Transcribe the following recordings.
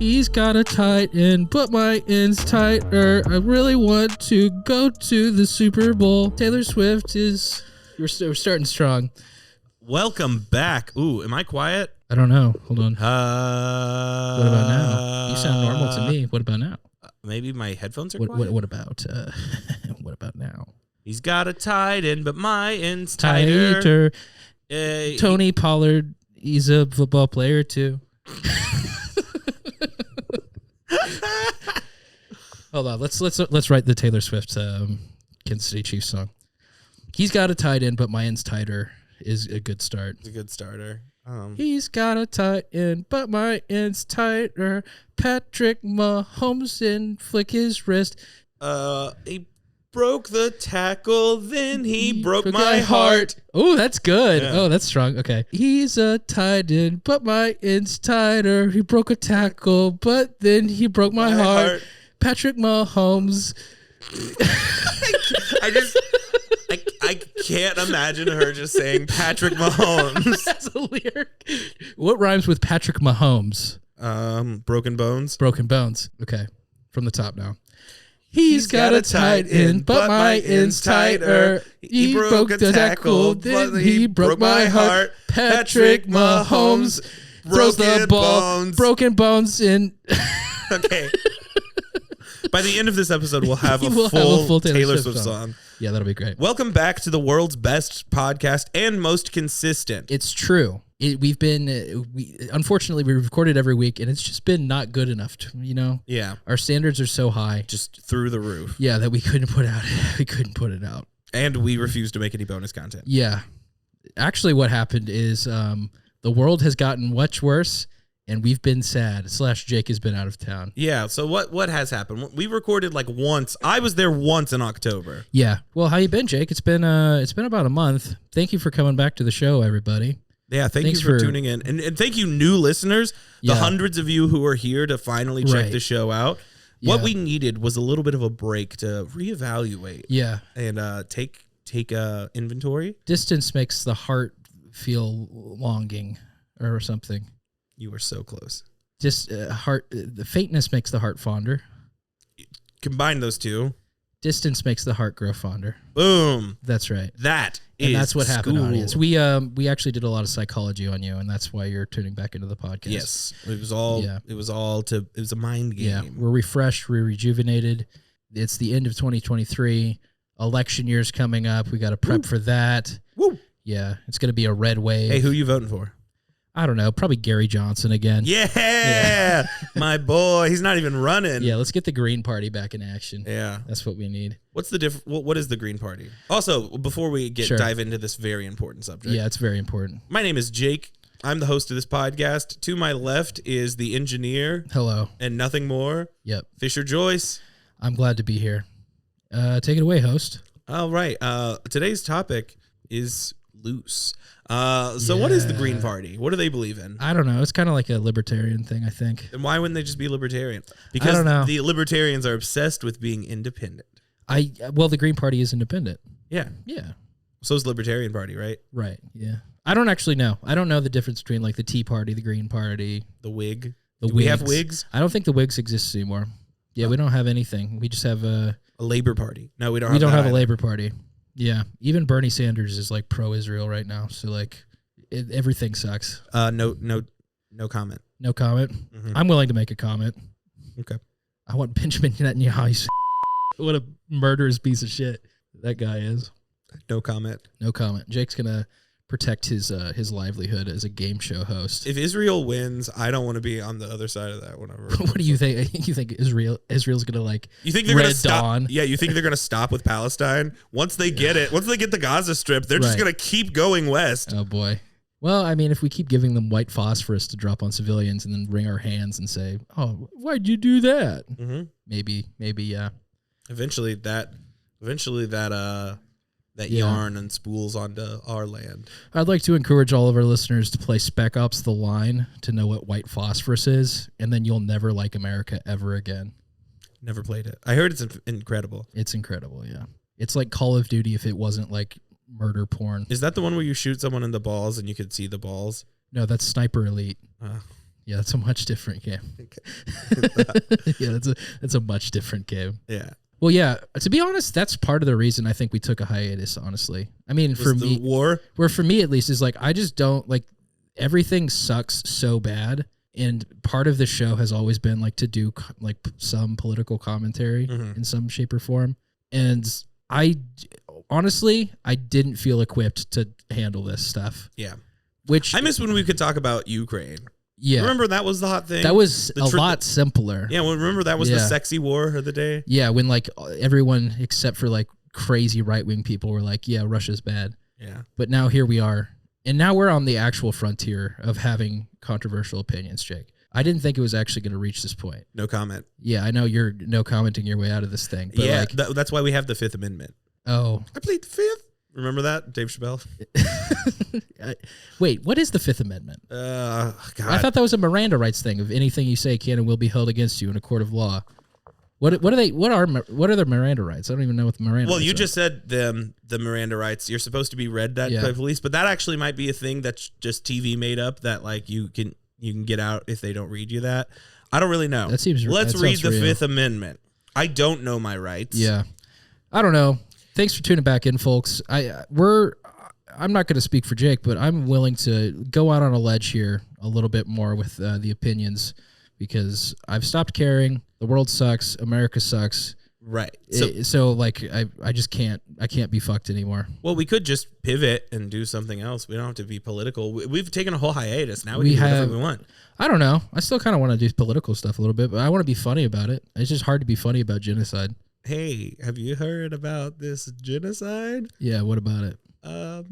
He's got a tight end, but my end's tighter. I really want to go to the Super Bowl. Taylor Swift is... We're starting strong. Welcome back. Ooh, am I quiet? I don't know. Hold on. What about now? You sound normal to me. What about now? Maybe my headphones are quiet? What about what about now? He's got a tight end, but my end's tighter. Tony Pollard, he's a football player too. Hold on, let's write the Taylor Swift Kansas City Chiefs song. He's got a tight end, but my end's tighter is a good start. It's a good starter. He's got a tight end, but my end's tighter. Patrick Mahomes and flick his wrist. He broke the tackle, then he broke my heart. Oh, that's good. Yeah. Oh, that's strong. Okay. He's a tight end, but my end's tighter. He broke a tackle, but then he broke my heart. Patrick Mahomes. I can't imagine her just saying Patrick Mahomes. That's a lyric. What rhymes with Patrick Mahomes? Broken bones. Broken bones. Okay. From the top now. He's got a tight end, but my end's tighter. He broke the tackle, then he broke my heart. Patrick Mahomes throws the ball. Broken bones in. Okay. By the end of this episode, we'll have a full Taylor Swift song. Yeah, that'll be great. Welcome back to the world's best podcast and most consistent. It's true. Unfortunately, we recorded every week, and it's just been not good enough. Yeah. Our standards are so high, Just through the roof. yeah, that we couldn't put it out. And we refuse to make any bonus content. Yeah, actually, what happened is the world has gotten much worse, and we've been sad. / Jake has been out of town. Yeah. So what has happened? We recorded like once. I was there once in October. Yeah. Well, how you been, Jake? It's been about a month. Thank you for coming back to the show, everybody. Yeah, thanks you for tuning in. And thank you, new listeners, the hundreds of you who are here to finally check the show out. What we needed was a little bit of a break to reevaluate. Yeah. And take inventory. Distance makes the heart feel longing or something. You were so close. Just the faintness makes the heart fonder. Combine those two. Distance makes the heart grow fonder. Boom. That's right. And that's what happened, audience. We actually did a lot of psychology on you, and that's why you're tuning back into the podcast. Yes. It was a mind game. Yeah. We're refreshed, we're rejuvenated. It's the end of 2023. Election year's coming up. We got to prep for that. Woo. Yeah. It's going to be a red wave. Hey, who you voting for? I don't know. Probably Gary Johnson again. Yeah. My boy. He's not even running. Yeah. Let's get the Green Party back in action. Yeah. That's what we need. What's the what is the Green Party? Also, before we dive into this very important subject. Yeah, it's very important. My name is Jake. I'm the host of this podcast. To my left is the engineer. Hello. And nothing more. Yep. Fisher Joyce. I'm glad to be here. Take it away, host. All right. Today's topic is loose. What is the Green Party? What do they believe in? I don't know. It's kind of like a libertarian thing, I think. Then why wouldn't they just be libertarian? Because I don't know. The libertarians are obsessed with being independent. The Green Party is independent. Yeah. Yeah. So is the Libertarian Party, right? Right. Yeah. I don't actually know. I don't know the difference between like the Tea Party, the Green Party, the Whig. Do we have Whigs? I don't think the Whigs exist anymore. Yeah, we don't have anything. We just have a Labor Party. No, we don't. We don't have a Labor Party. Yeah. Even Bernie Sanders is like pro-Israel right now. So like everything sucks. No comment. No comment. Mm-hmm. I'm willing to make a comment. Okay. I want Benjamin Netanyahu. What a murderous piece of shit that guy is. No comment. No comment. Jake's gonna protect his livelihood as a game show host. If Israel wins, I don't want to be on the other side of that. Whenever. What do you think? You think Israel's gonna like? You think they're gonna stop? Yeah, you think they're gonna stop with Palestine once they get it? Once they get the Gaza Strip, they're just gonna keep going west. Oh boy. Well, I mean, if we keep giving them white phosphorus to drop on civilians and then wring our hands and say, "Oh, why'd you do that?" Mm-hmm. Maybe, yeah. Eventually that yarn and spools onto our land. I'd like to encourage all of our listeners to play Spec Ops: The Line to know what white phosphorus is, and then you'll never like America ever again. Never played it. I heard it's incredible. It's incredible, yeah. It's like Call of Duty if it wasn't like murder porn. Is that the one where you shoot someone in the balls and you could see the balls? No, that's Sniper Elite. Yeah, that's a much different game. Yeah, that's a much different game. Yeah. Well, yeah, to be honest, that's part of the reason I think we took a hiatus, honestly. I mean, for me, for me at least, is like, I just don't, like, everything sucks so bad. And part of the show has always been like to do like some political commentary in some shape or form. And honestly, I didn't feel equipped to handle this stuff. Yeah. Which I miss when we could talk about Ukraine. Yeah. Remember that was the hot thing? That was a lot simpler. Yeah. Well, remember that was the sexy war of the day? Yeah. When like everyone except for like crazy right-wing people were like, yeah, Russia's bad. Yeah. But now here we are. And now we're on the actual frontier of having controversial opinions, Jake. I didn't think it was actually going to reach this point. No comment. Yeah, I know you're no commenting your way out of this thing. But yeah, like, that's why we have the Fifth Amendment. Oh. I plead the Fifth. Remember that? Dave Chappelle? Wait, what is the Fifth Amendment? God. I thought that was a Miranda rights thing of anything you say can and will be held against you in a court of law. What are the Miranda rights? I don't even know what the Miranda rights are. Well, you just said the Miranda rights. You're supposed to be read that by police, but that actually might be a thing that's just TV made up that like you can get out if they don't read you that. I don't really know. That seems Let's read the Fifth Amendment. I don't know my rights. Yeah. I don't know. Thanks for tuning back in, folks. I'm not going to speak for Jake, but I'm willing to go out on a ledge here a little bit more with the opinions because I've stopped caring. The world sucks. America sucks. Right. So like I just can't be fucked anymore. Well, we could just pivot and do something else. We don't have to be political. We've taken a whole hiatus. Now we can do whatever we want. I don't know. I still kind of want to do political stuff a little bit, but I want to be funny about it. It's just hard to be funny about genocide. Hey, have you heard about this genocide? Yeah, what about it? Hold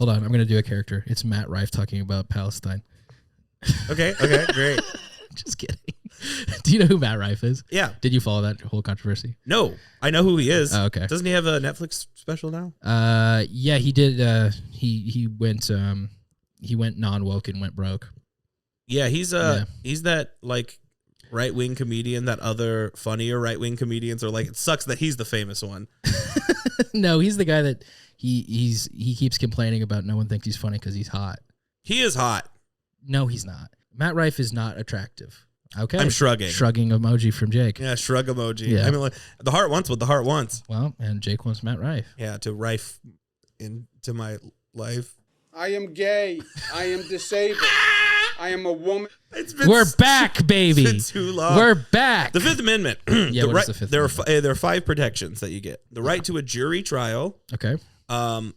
on, I'm going to do a character. It's Matt Rife talking about Palestine. Okay, great. Just kidding. Do you know who Matt Rife is? Yeah. Did you follow that whole controversy? No, I know who he is. Oh, okay. Doesn't he have a Netflix special now? Yeah, he did. He went non-woke and went broke. Yeah, he's that like right-wing comedian that other funnier right-wing comedians are like, it sucks that he's the famous one. No, he's the guy that he keeps complaining about no one thinks he's funny because he's hot. He is hot. No, he's not. Matt Rife is not attractive. Okay. I'm shrugging. Shrugging emoji from Jake. Yeah, shrug emoji. Yeah. I mean, like, the heart wants what the heart wants. Well, and Jake wants Matt Rife. Yeah, to Rife into my life. I am gay. I am disabled. I am a woman. We're back, baby. It's been too long. We're back. The Fifth Amendment. Yeah, what is the Fifth Amendment? There are 5 protections that you get. The right to a jury trial. Okay.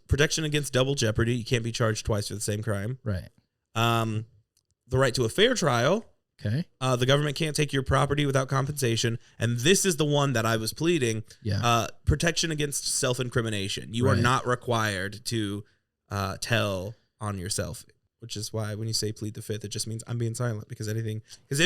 Protection against double jeopardy. You can't be charged twice for the same crime. Right. The right to a fair trial. Okay. The government can't take your property without compensation. And this is the one that I was pleading. Yeah. Protection against self-incrimination. You are not required to tell on yourself, which is why when you say plead the Fifth, it just means I'm being silent because if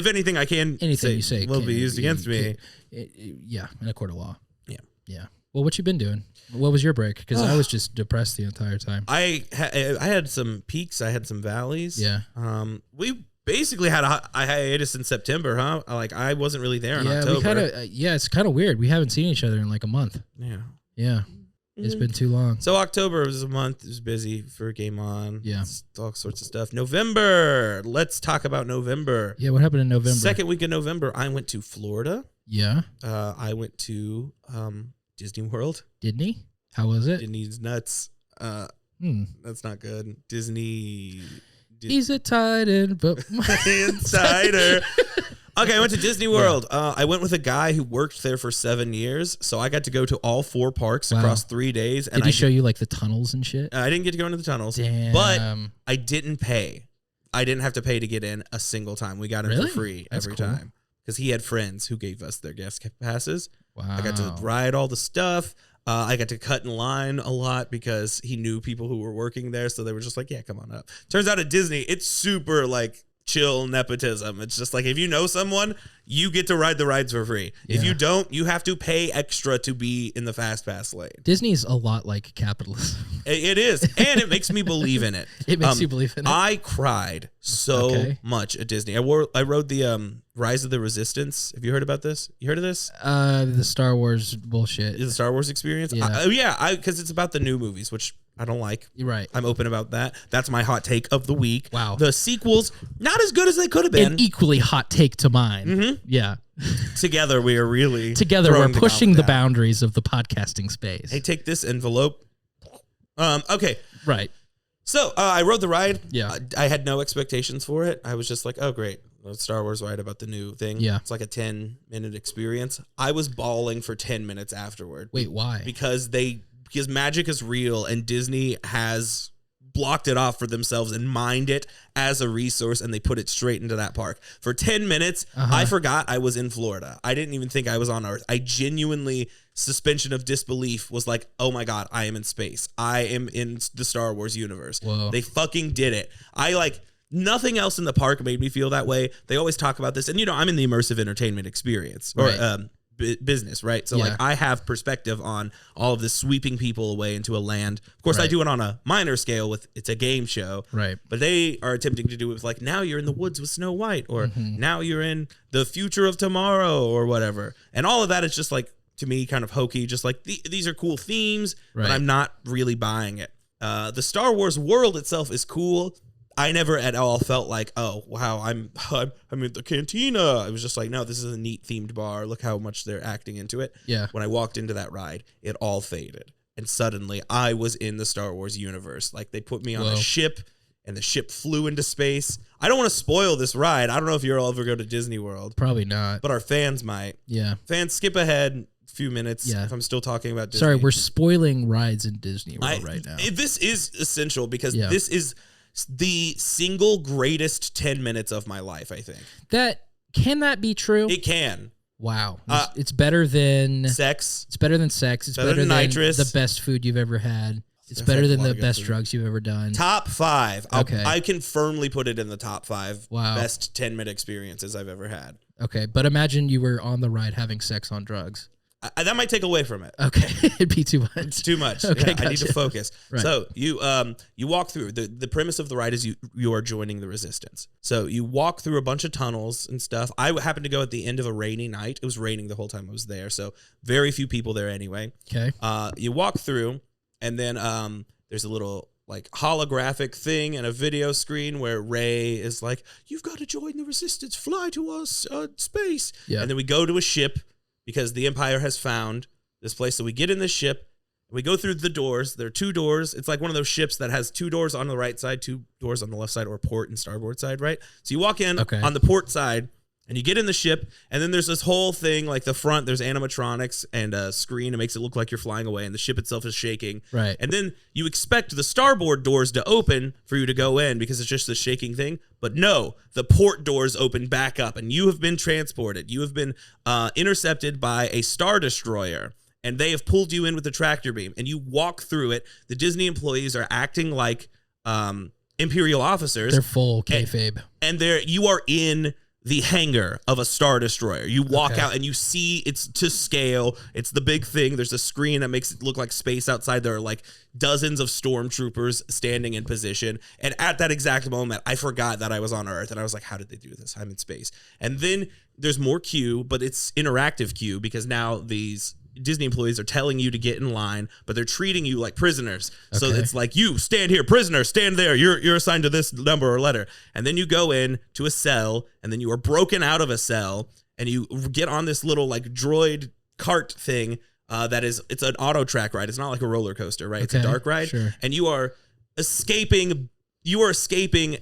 anything I can anything you say will be used against me. Yeah, in a court of law. Yeah. Yeah. Well, what you been doing? What was your break? Because I was just depressed the entire time. I had some peaks. I had some valleys. Yeah. We basically had a hiatus in September, huh? Like I wasn't really there in October. We kind of. It's kind of weird. We haven't seen each other in like a month. Yeah. Yeah. It's been too long. So October was a month. It was busy for Game On. Yeah. All sorts of stuff. November. Let's talk about November. Yeah. What happened in November? Second week of November, I went to Florida. Yeah. I went to Disney World. Disney? How was it? Disney's nuts. That's not good. Disney. He's a titan, but insider. Okay, I went to Disney World. I went with a guy who worked there for 7 years, so I got to go to all 4 parks across 3 days. And Did he show you like the tunnels and shit? I didn't get to go into the tunnels. Damn. But I didn't pay. I didn't have to pay to get in a single time. We got in for free every time because he had friends who gave us their guest passes. Wow. I got to ride all the stuff. I got to cut in line a lot because he knew people who were working there, so they were just like, "Yeah, come on up." Turns out at Disney, it's super like chill nepotism. It's just like if you know someone, you get to ride the rides for free. If you don't, you have to pay extra to be in the fast pass lane. Disney's a lot like capitalism. It is, and it makes me believe in it. It makes you believe in it. I cried so much at Disney. I rode the Rise of the Resistance. Have you heard about this? You heard of this? The Star Wars bullshit. The Star Wars experience? Yeah. Because it's about the new movies, which I don't like. You're right. I'm open about that. That's my hot take of the week. Wow. The sequels, not as good as they could have been. An equally hot take to mine. Mm-hmm. Yeah. Together, we are really we're pushing the down. boundaries of the podcasting space. Hey, take this envelope. Okay. Right. So I rode the ride. Yeah. I had no expectations for it. I was just like, oh, great. Star Wars ride about the new thing. Yeah. It's like a 10-minute experience. I was bawling for 10 minutes afterward. Wait, why? Because magic is real and Disney has blocked it off for themselves and mined it as a resource, and they put it straight into that park. For 10 minutes, I forgot I was in Florida. I didn't even think I was on Earth. I genuinely, suspension of disbelief, was like, oh my God, I am in space. I am in the Star Wars universe. Whoa. They fucking did it. Nothing else in the park made me feel that way. They always talk about this. And, I'm in the immersive entertainment experience or business, right? So, I have perspective on all of this sweeping people away into a land. Of course, I do it on a minor scale it's a game show. Right. But they are attempting to do it with, now you're in the woods with Snow White, or now you're in the future of tomorrow, or whatever. And all of that is just, to me, kind of hokey. Just these are cool themes, but I'm not really buying it. The Star Wars world itself is cool. I never at all felt like, oh, wow, I'm in the cantina. It was just like, no, this is a neat themed bar. Look how much they're acting into it. Yeah. When I walked into that ride, it all faded. And suddenly I was in the Star Wars universe. They put me on a ship, and the ship flew into space. I don't want to spoil this ride. I don't know if you'll ever go to Disney World. Probably not. But our fans might. Yeah. Fans, skip ahead a few minutes if I'm still talking about Disney. Sorry, we're spoiling rides in Disney World right now. This is essential because this is the single greatest 10 minutes of my life, I think. Can that be true? It can. Wow. It's better than sex. It's better than sex. It's better than nitrous. The best food you've ever had. It's better than the best drugs you've ever done. Top 5. Okay. I can firmly put it in the top 5 Wow. best 10-minute experiences I've ever had. Okay, but imagine you were on the ride having sex on drugs. That might take away from it. Okay, it'd be too much. It's too much. Okay, I need to focus. Right. So you walk through. The premise of the ride is you are joining the resistance. So you walk through a bunch of tunnels and stuff. I happened to go at the end of a rainy night. It was raining the whole time I was there, so very few people there anyway. Okay. You walk through, and then there's a little holographic thing and a video screen where Rey is like, "You've got to join the resistance. Fly to us, space." Yeah. And then we go to a ship, because the Empire has found this place. So we get in this ship, and we go through the doors. There are 2 doors. It's like one of those ships that has 2 doors on the right side, 2 doors on the left side, or port and starboard side, right? So you walk in on the port side, and you get in the ship, and then there's this whole thing, the front, there's animatronics and a screen. It makes it look like you're flying away, and the ship itself is shaking. Right. And then you expect the starboard doors to open for you to go in because it's just this shaking thing. But no, the port doors open back up, and you have been transported. You have been intercepted by a Star Destroyer, and they have pulled you in with a tractor beam, and you walk through it. The Disney employees are acting like Imperial officers. They're full kayfabe. And you are in the hangar of a Star Destroyer. You walk out and you see it's to scale. It's the big thing. There's a screen that makes it look like space outside. There are dozens of stormtroopers standing in position. And at that exact moment, I forgot that I was on Earth. And I was like, how did they do this? I'm in space. And then there's more queue, but it's interactive queue, because now these Disney employees are telling you to get in line, but they're treating you like prisoners. So it's like, you stand here, prisoner, stand there. You're assigned to this number or letter. And then you go in to a cell, and then you are broken out of a cell, and you get on this little droid cart thing it's an auto track ride. It's not like a roller coaster, right? It's a dark ride. Sure. And you are escaping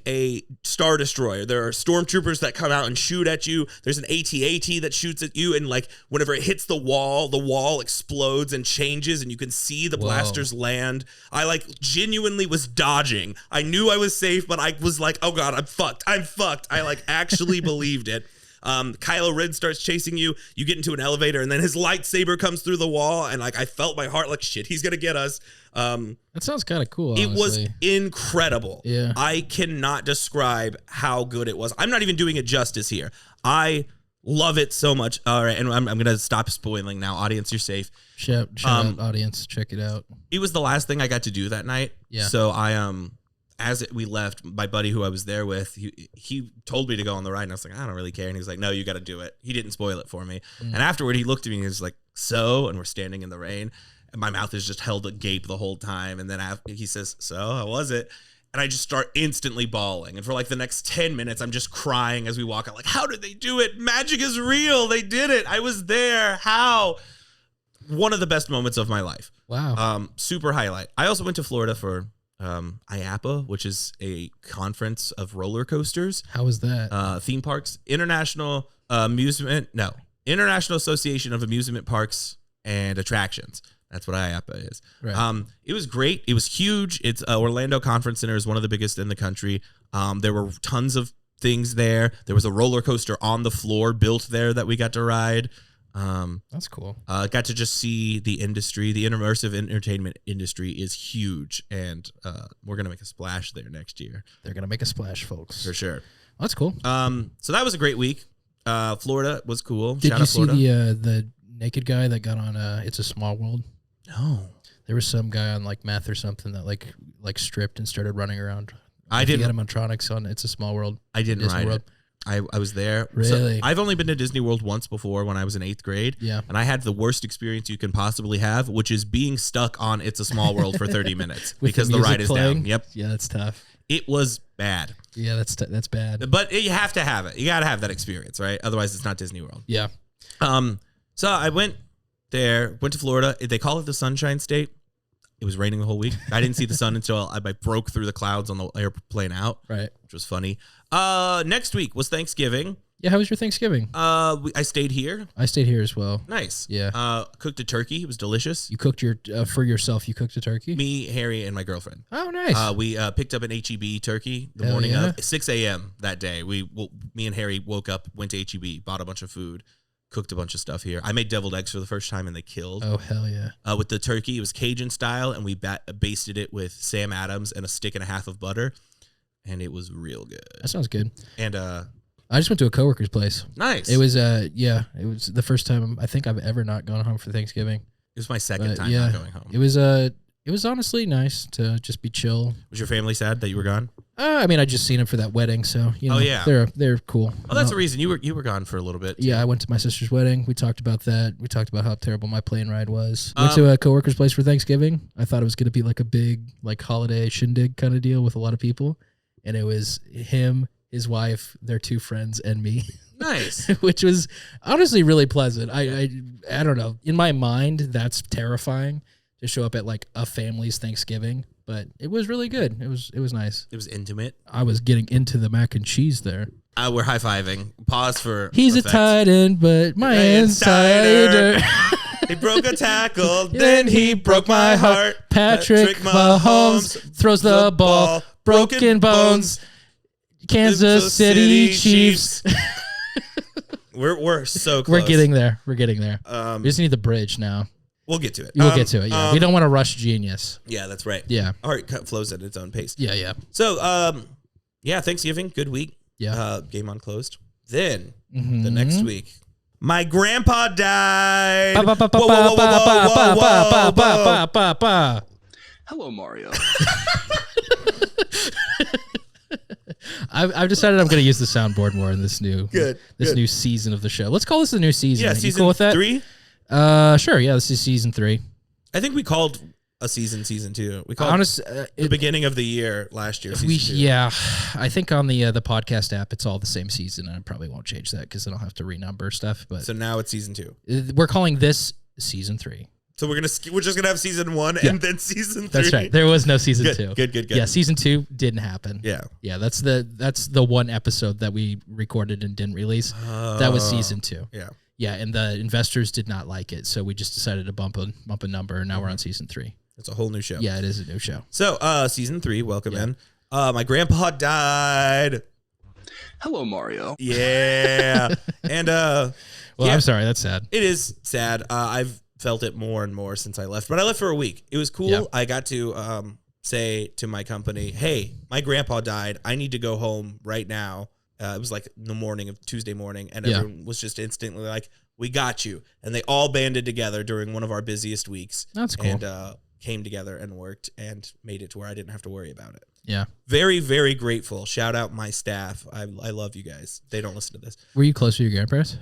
a Star Destroyer. There are stormtroopers that come out and shoot at you. There's an AT-AT that shoots at you, and whenever it hits the wall explodes and changes, and you can see the blasters land. I genuinely was dodging. I knew I was safe, but I was like, oh God, I'm fucked. I actually believed it. Kylo Ren starts chasing you. You get into an elevator, and then his lightsaber comes through the wall, and I felt my heart shit, he's gonna get us. That sounds kind of cool. It was incredible. Yeah. I cannot describe how good it was. I'm not even doing it justice here. I love it so much. All right, and I'm gonna stop spoiling now. Audience, you're safe. Shout out, audience, check it out. It was the last thing I got to do that night. Yeah. So we left, my buddy who I was there with, he told me to go on the ride, and I was like, I don't really care. And he was like, no, you got to do it. He didn't spoil it for me. And afterward, he looked at me and he was like, so, and we're standing in the rain. my mouth is just held agape the whole time. And then he says, so how was it? And I just start instantly bawling. And for like the next 10 minutes, I'm just crying as we walk out. Like, how did they do it? Magic is real. They did it. I was there. How? One of the best moments of my life. Wow. Super highlight. I also went to Florida for IAAPA, which is a conference of roller coasters. How was that? Theme parks, International Association of Amusement Parks and Attractions. That's what IAAPA is. Right. It was great. It was huge. It's Orlando Conference Center is one of the biggest in the country. There were tons of things there. There was a roller coaster on the floor built there that we got to ride. That's cool. Got to just see the industry. The immersive entertainment industry is huge, and we're gonna make a splash there next year. They're gonna make a splash, folks, for sure. That's cool. So that was a great week. Florida was cool. Did Shout you out see Florida. the naked guy that got on It's a Small World? No, there was some guy on like meth or something that like stripped and started running around. I didn't. Animatronics on It's a Small World. I didn't Disney ride World. it. I was there. Really? So I've only been to Disney World once before when I was in 8th grade. Yeah. And I had the worst experience you can possibly have, which is being stuck on It's a Small World for 30 minutes because the ride is playing? down. Yep. Yeah, that's tough. It was bad. Yeah, that's bad. But you have to have it. You got to have that experience, right? Otherwise, it's not Disney World. Yeah. So I went to Florida. They call it the Sunshine State. It was raining the whole week. I didn't see the sun until I broke through the clouds on the airplane out. Right. Which was funny. Next week was Thanksgiving. Yeah, how was your Thanksgiving? I stayed here. I stayed here as well. Nice. Yeah. Cooked a turkey. It was delicious. You cooked for yourself. You cooked a turkey? Me, Harry, and my girlfriend. Oh, nice. We picked up an HEB turkey the morning of 6 a.m. that day. Me and Harry woke up, went to HEB, bought a bunch of food, cooked a bunch of stuff here. I made deviled eggs for the first time, and they killed. Oh, hell yeah. With the turkey, it was Cajun style, and we basted it with Sam Adams and a stick and a half of butter, and it was real good. That sounds good. And I just went to a coworker's place. Nice. It was it was the first time I think I've ever not gone home for Thanksgiving. It was my second time not going home. It was honestly nice to just be chill. Was your family sad that you were gone? I mean, I just seen them for that wedding, so they're cool. Oh, that's the reason you were gone for a little bit. Yeah, I went to my sister's wedding. We talked about that. We talked about how terrible my plane ride was. Went to a coworker's place for Thanksgiving. I thought it was going to be like a big like holiday shindig kind of deal with a lot of people, and it was him, his wife, their two friends, and me. Nice. Which was honestly really pleasant. I don't know. In my mind, that's terrifying to show up at like a family's Thanksgiving, but it was really good. It was nice. It was intimate. I was getting into the mac and cheese there. We're high-fiving. Pause for He's effect. a tight end, but my end's tighter. He broke a tackle, then he broke my heart. Patrick Mahomes throws the ball. Broken bones. Kansas City Chiefs. We're so close. We're getting there. We just need the bridge now. We'll get to it. We'll get to it. Yeah, we don't want to rush genius. Yeah, that's right. Yeah, art flows at its own pace. Yeah. So, Thanksgiving, good week. Yeah. Game on closed. Then the next week, my grandpa died. Hello, Mario. I've decided I'm going to use the soundboard more in this new new season of the show. Let's call this the new season. Yeah, you season cool with that? 3? Sure. Yeah, this is season 3. I think we called a season 2. We called the beginning of the year last year. Season 2. Yeah, I think on the podcast app it's all the same season. I probably won't change that because then I'll have to renumber stuff. But so now it's season 2. We're calling this season 3. So we're just gonna have season 1 and then season 3. That's right. There was no season 2. Good. Yeah, season 2 didn't happen. Yeah. That's the one episode that we recorded and didn't release. That was season 2. Yeah, and the investors did not like it, so we just decided to bump a number, and now we're on season 3. It's a whole new show. Yeah, it is a new show. So season 3, welcome in. My grandpa died. Hello, Mario. Yeah, and I'm sorry, that's sad. It is sad. I've felt it more and more since I left, but I left for a week. It was cool. Yep. I got to say to my company, hey, my grandpa died. I need to go home right now. It was like the morning of Tuesday morning, and everyone was just instantly like, we got you. And they all banded together during one of our busiest weeks. That's cool. And came together and worked and made it to where I didn't have to worry about it. Yeah. Very, very grateful. Shout out my staff. I love you guys. They don't listen to this. Were you close to your grandparents?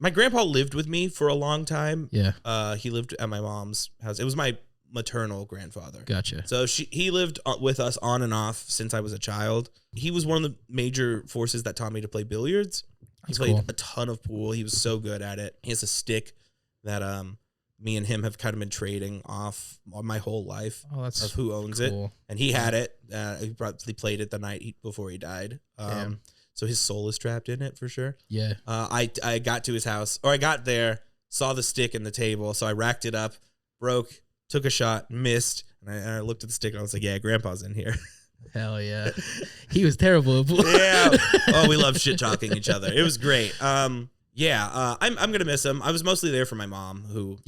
My grandpa lived with me for a long time. Yeah. He lived at my mom's house. It was my maternal grandfather. Gotcha. So he lived with us on and off since I was a child. He was one of the major forces that taught me to play billiards. He played a ton of pool. He was so good at it. He has a stick that me and him have kind of been trading off my whole life of who owns it. And he had it. He probably played it the night before he died. So his soul is trapped in it for sure. Yeah. I got to his house, or I got there, saw the stick in the table. So I racked it up, broke, took a shot, missed. And I looked at the stick and I was like, yeah, Grandpa's in here. Hell yeah. He was terrible. Yeah. Oh, we love shit talking each other. It was great. I'm going to miss him. I was mostly there for my mom who,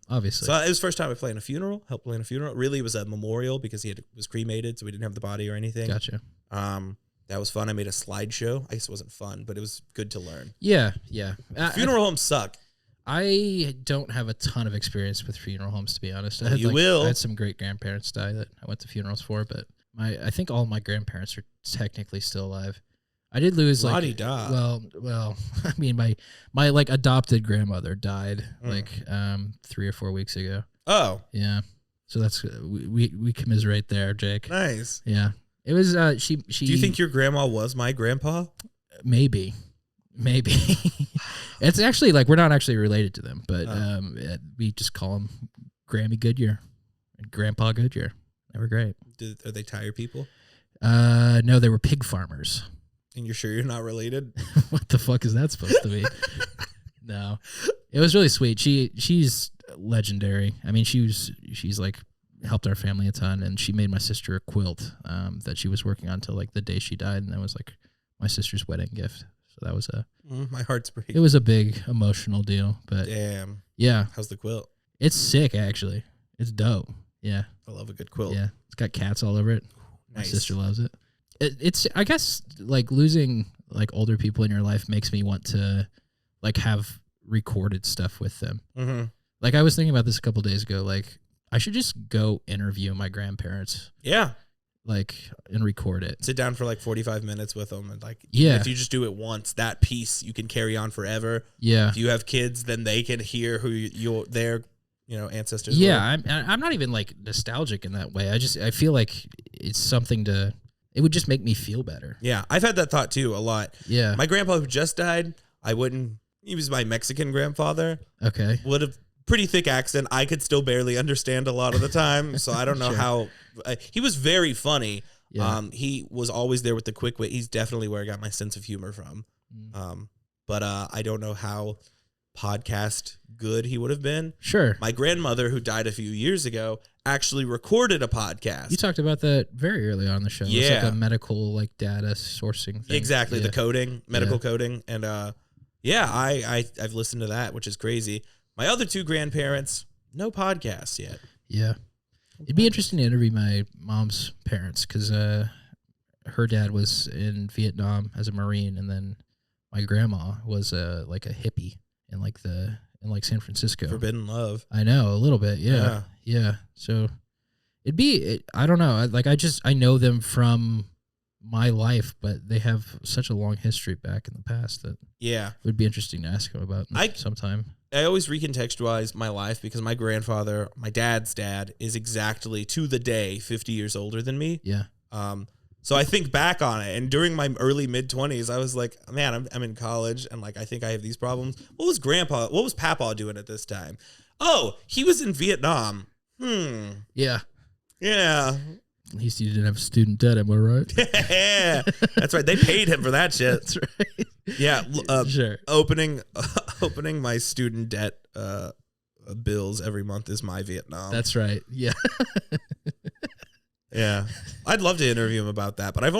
obviously. So it was the first time I played in a funeral, helped play in a funeral. Really, it was a memorial because was cremated, so we didn't have the body or anything. Gotcha. That was fun. I made a slideshow. I guess it wasn't fun, but it was good to learn. Yeah. Funeral homes suck. I don't have a ton of experience with funeral homes, to be honest. I had some great grandparents die that I went to funerals for, but I think all my grandparents are technically still alive. I did lose well, I mean my like adopted grandmother died 3 or 4 weeks ago. Oh. Yeah. So that's we commiserate there, Jake. Nice. Yeah. It was she Do you think your grandma was my grandpa? Maybe. It's actually like we're not actually related to them, but we just call them Grammy Goodyear and Grandpa Goodyear. They were great. Are they tire people? No, they were pig farmers. And you're sure you're not related? What the fuck is that supposed to be? No, it was really sweet. She's legendary. I mean, she's like helped our family a ton, and she made my sister a quilt that she was working on till like the day she died, and that was like my sister's wedding gift. So that was my heart's breaking. It was a big emotional deal, but damn. Yeah. How's the quilt? It's sick, actually. It's dope. Yeah. I love a good quilt. Yeah. It's got cats all over it. Nice. My sister loves it. It's I guess like losing like older people in your life makes me want to like have recorded stuff with them. Mm-hmm. Like I was thinking about this a couple days ago. Like I should just go interview my grandparents. Yeah. Like and record it. Sit down for like 45 minutes with them, and like if you just do it once, that piece you can carry on forever. Yeah. If you have kids, then they can hear who their ancestors. Yeah, were. I'm not even like nostalgic in that way. I feel like it's something it would just make me feel better. Yeah, I've had that thought too a lot. Yeah. My grandpa who just died, he was my Mexican grandfather. Okay. Would have pretty thick accent. I could still barely understand a lot of the time. So I don't know how. He was very funny. Yeah. He was always there with the quick wit. He's definitely where I got my sense of humor from. But I don't know how podcast good he would have been. Sure. My grandmother, who died a few years ago, actually recorded a podcast. You talked about that very early on the show. Yeah. It's like a medical like data sourcing thing. Exactly. Yeah. The coding, medical coding. And I've listened to that, which is crazy. My other two grandparents, no podcasts yet. Yeah. It'd be interesting to interview my mom's parents because her dad was in Vietnam as a Marine, and then my grandma was like a hippie in like San Francisco. Forbidden love. I know, a little bit. Yeah. So I don't know. I know them from my life, but they have such a long history back in the past that it would be interesting to ask them about sometime. I always recontextualize my life because my grandfather, my dad's dad, is exactly to the day 50 years older than me. Yeah. So I think back on it, and during my early mid-20s, I was like, man, I'm in college, and like I think I have these problems. What was Papa doing at this time? Oh, he was in Vietnam. Yeah. Yeah. At least you didn't have student debt, am I right? Yeah, that's right. They paid him for that shit. That's right. Yeah, sure. Opening my student debt bills every month is my Vietnam. That's right. Yeah. Yeah. I'd love to interview him about that, but I've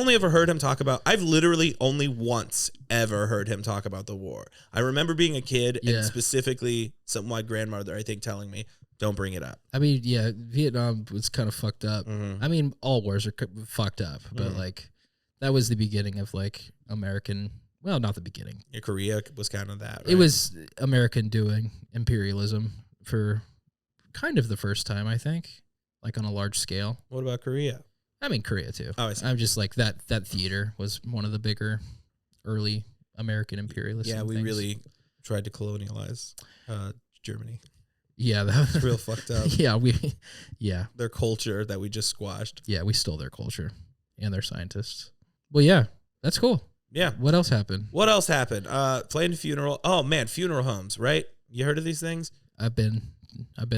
literally only once ever heard him talk about the war. I remember being a kid and specifically my grandmother, I think, telling me, don't bring it up. I mean, yeah, Vietnam was kind of fucked up. Mm-hmm. I mean, all wars are fucked up, but like that was the beginning of like American, well, not the beginning. Yeah, Korea was kind of that, right? It was American doing imperialism for kind of the first time, I think, like on a large scale. What about Korea? I mean, Korea too. Oh, I see. I'm just like that theater was one of the bigger early American imperialists. Yeah, and we things. really tried to colonialize Germany. Yeah, that was Real fucked up. Yeah, Their culture that we just squashed. yeah, we stole their culture and their scientists. Well, yeah, that's cool. Yeah. What else happened? What else happened? Planned funeral. Oh man, funeral homes, right? You heard of these things? I've been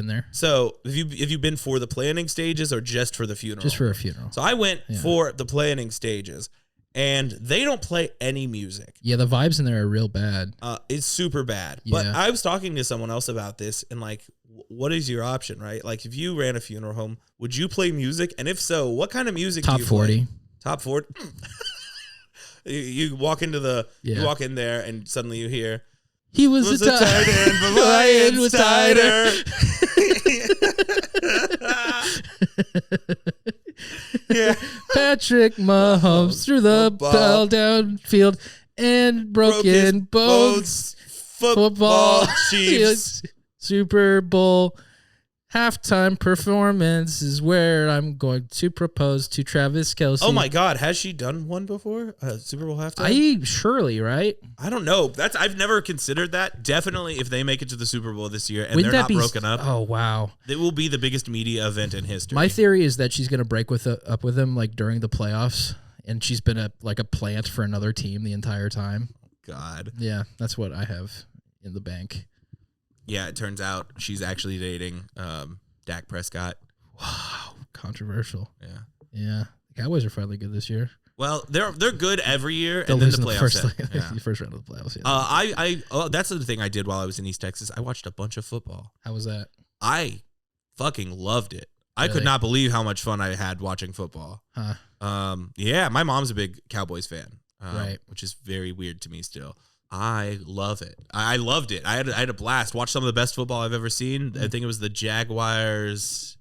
there. So have you been for the planning stages or just for the funeral? Just for a funeral. So I went for the planning stages, and they don't play any music. Yeah, the vibes in there are real bad. It's super bad. But Yeah. I was talking to someone else about this, and like, what is your option, right? Like, if you ran a funeral home, would you play music? And if so, what kind of music? Top do you 40. Play? Top 40. You walk into you walk in there, and suddenly you hear. He was a tight end, but my end was tighter. Yeah. Patrick Mahomes threw the ball downfield and broken bones. Football Chiefs. Super Bowl halftime performance is where I'm going to propose to Travis Kelce. Oh my God, has she done one before? Super Bowl halftime? Surely, right? I don't know. I've never considered that. Definitely, if they make it to the Super Bowl this year and Wouldn't they're that not be broken up, oh wow, it will be the biggest media event in history. My theory is that she's going to break up with him like during the playoffs, and she's been a plant for another team the entire time. God. Yeah, that's what I have in the bank. Yeah, it turns out she's actually dating Dak Prescott. Wow, controversial. Yeah. Yeah, the Cowboys are finally good this year. Well, they're good every year, They'll and then lose the in playoffs. the first round of the playoffs. Yeah. That's the thing I did while I was in East Texas. I watched a bunch of football. How was that? I fucking loved it. I could Really? not believe how much fun I had watching football. Huh? Yeah, my mom's a big Cowboys fan, Right. Which is very weird to me still. I love it. I loved it. I had a blast. Watched some of the best football I've ever seen. I think it was the Jaguars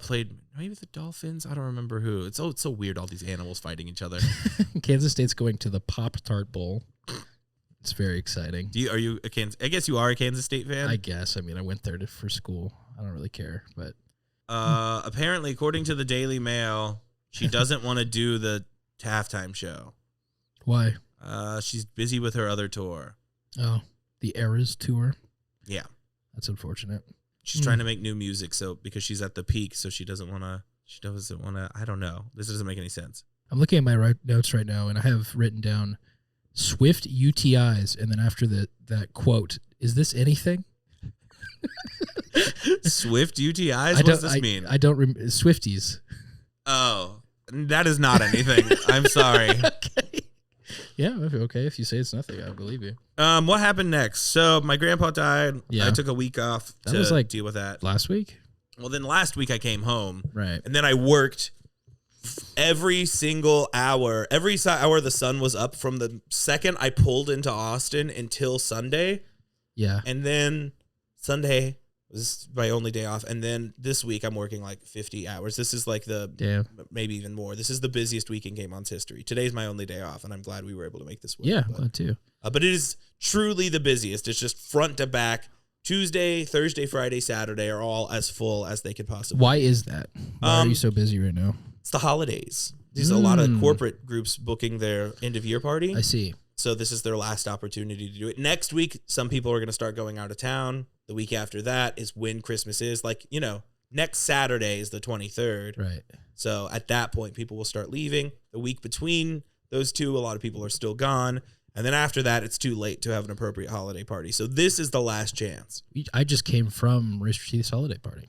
played maybe the Dolphins. I don't remember who. It's so weird. All these animals fighting each other. Kansas State's going to the Pop-Tart Bowl. It's very exciting. Are you a Kansas? I guess you are a Kansas State fan. I guess. I mean, I went there for school. I don't really care, but apparently, according to the Daily Mail, she doesn't want to do the halftime show. Why? She's busy with her other tour. Oh, the Eras tour. Yeah, that's unfortunate. She's trying to make new music, so because she's at the peak, so she doesn't want to. I don't know. This doesn't make any sense. I'm looking at my notes right now, and I have written down Swift UTIs, and then after that quote, is this anything? Swift UTIs? What does this mean? I don't remember. Swifties. Oh, that is not anything. I'm sorry. Okay. Yeah, okay. If you say it's nothing, I believe you. What happened next? So my grandpa died. Yeah. I took a week off to deal with that. Last week? Well, then last week I came home. Right. And then I worked every single hour. Every hour the sun was up from the second I pulled into Austin until Sunday. Yeah. And then Sunday was my only day off. And then this week I'm working like 50 hours. This is like maybe even more. This is the busiest week in Game On's history. Today's my only day off, and I'm glad we were able to make this work. Yeah, I'm glad too. But it is truly the busiest. It's just front to back. Tuesday, Thursday, Friday, Saturday are all as full as they could possibly. Why is that? Why are you so busy right now? It's the holidays. There's a lot of corporate groups booking their end of year party. I see. So this is their last opportunity to do it. Next week, some people are going to start going out of town. The week after that is when Christmas is. Like, next Saturday is the 23rd. Right. So at that point, people will start leaving. The week between those two, a lot of people are still gone. And then after that, it's too late to have an appropriate holiday party. So this is the last chance. I just came from Rooster Teeth's holiday party.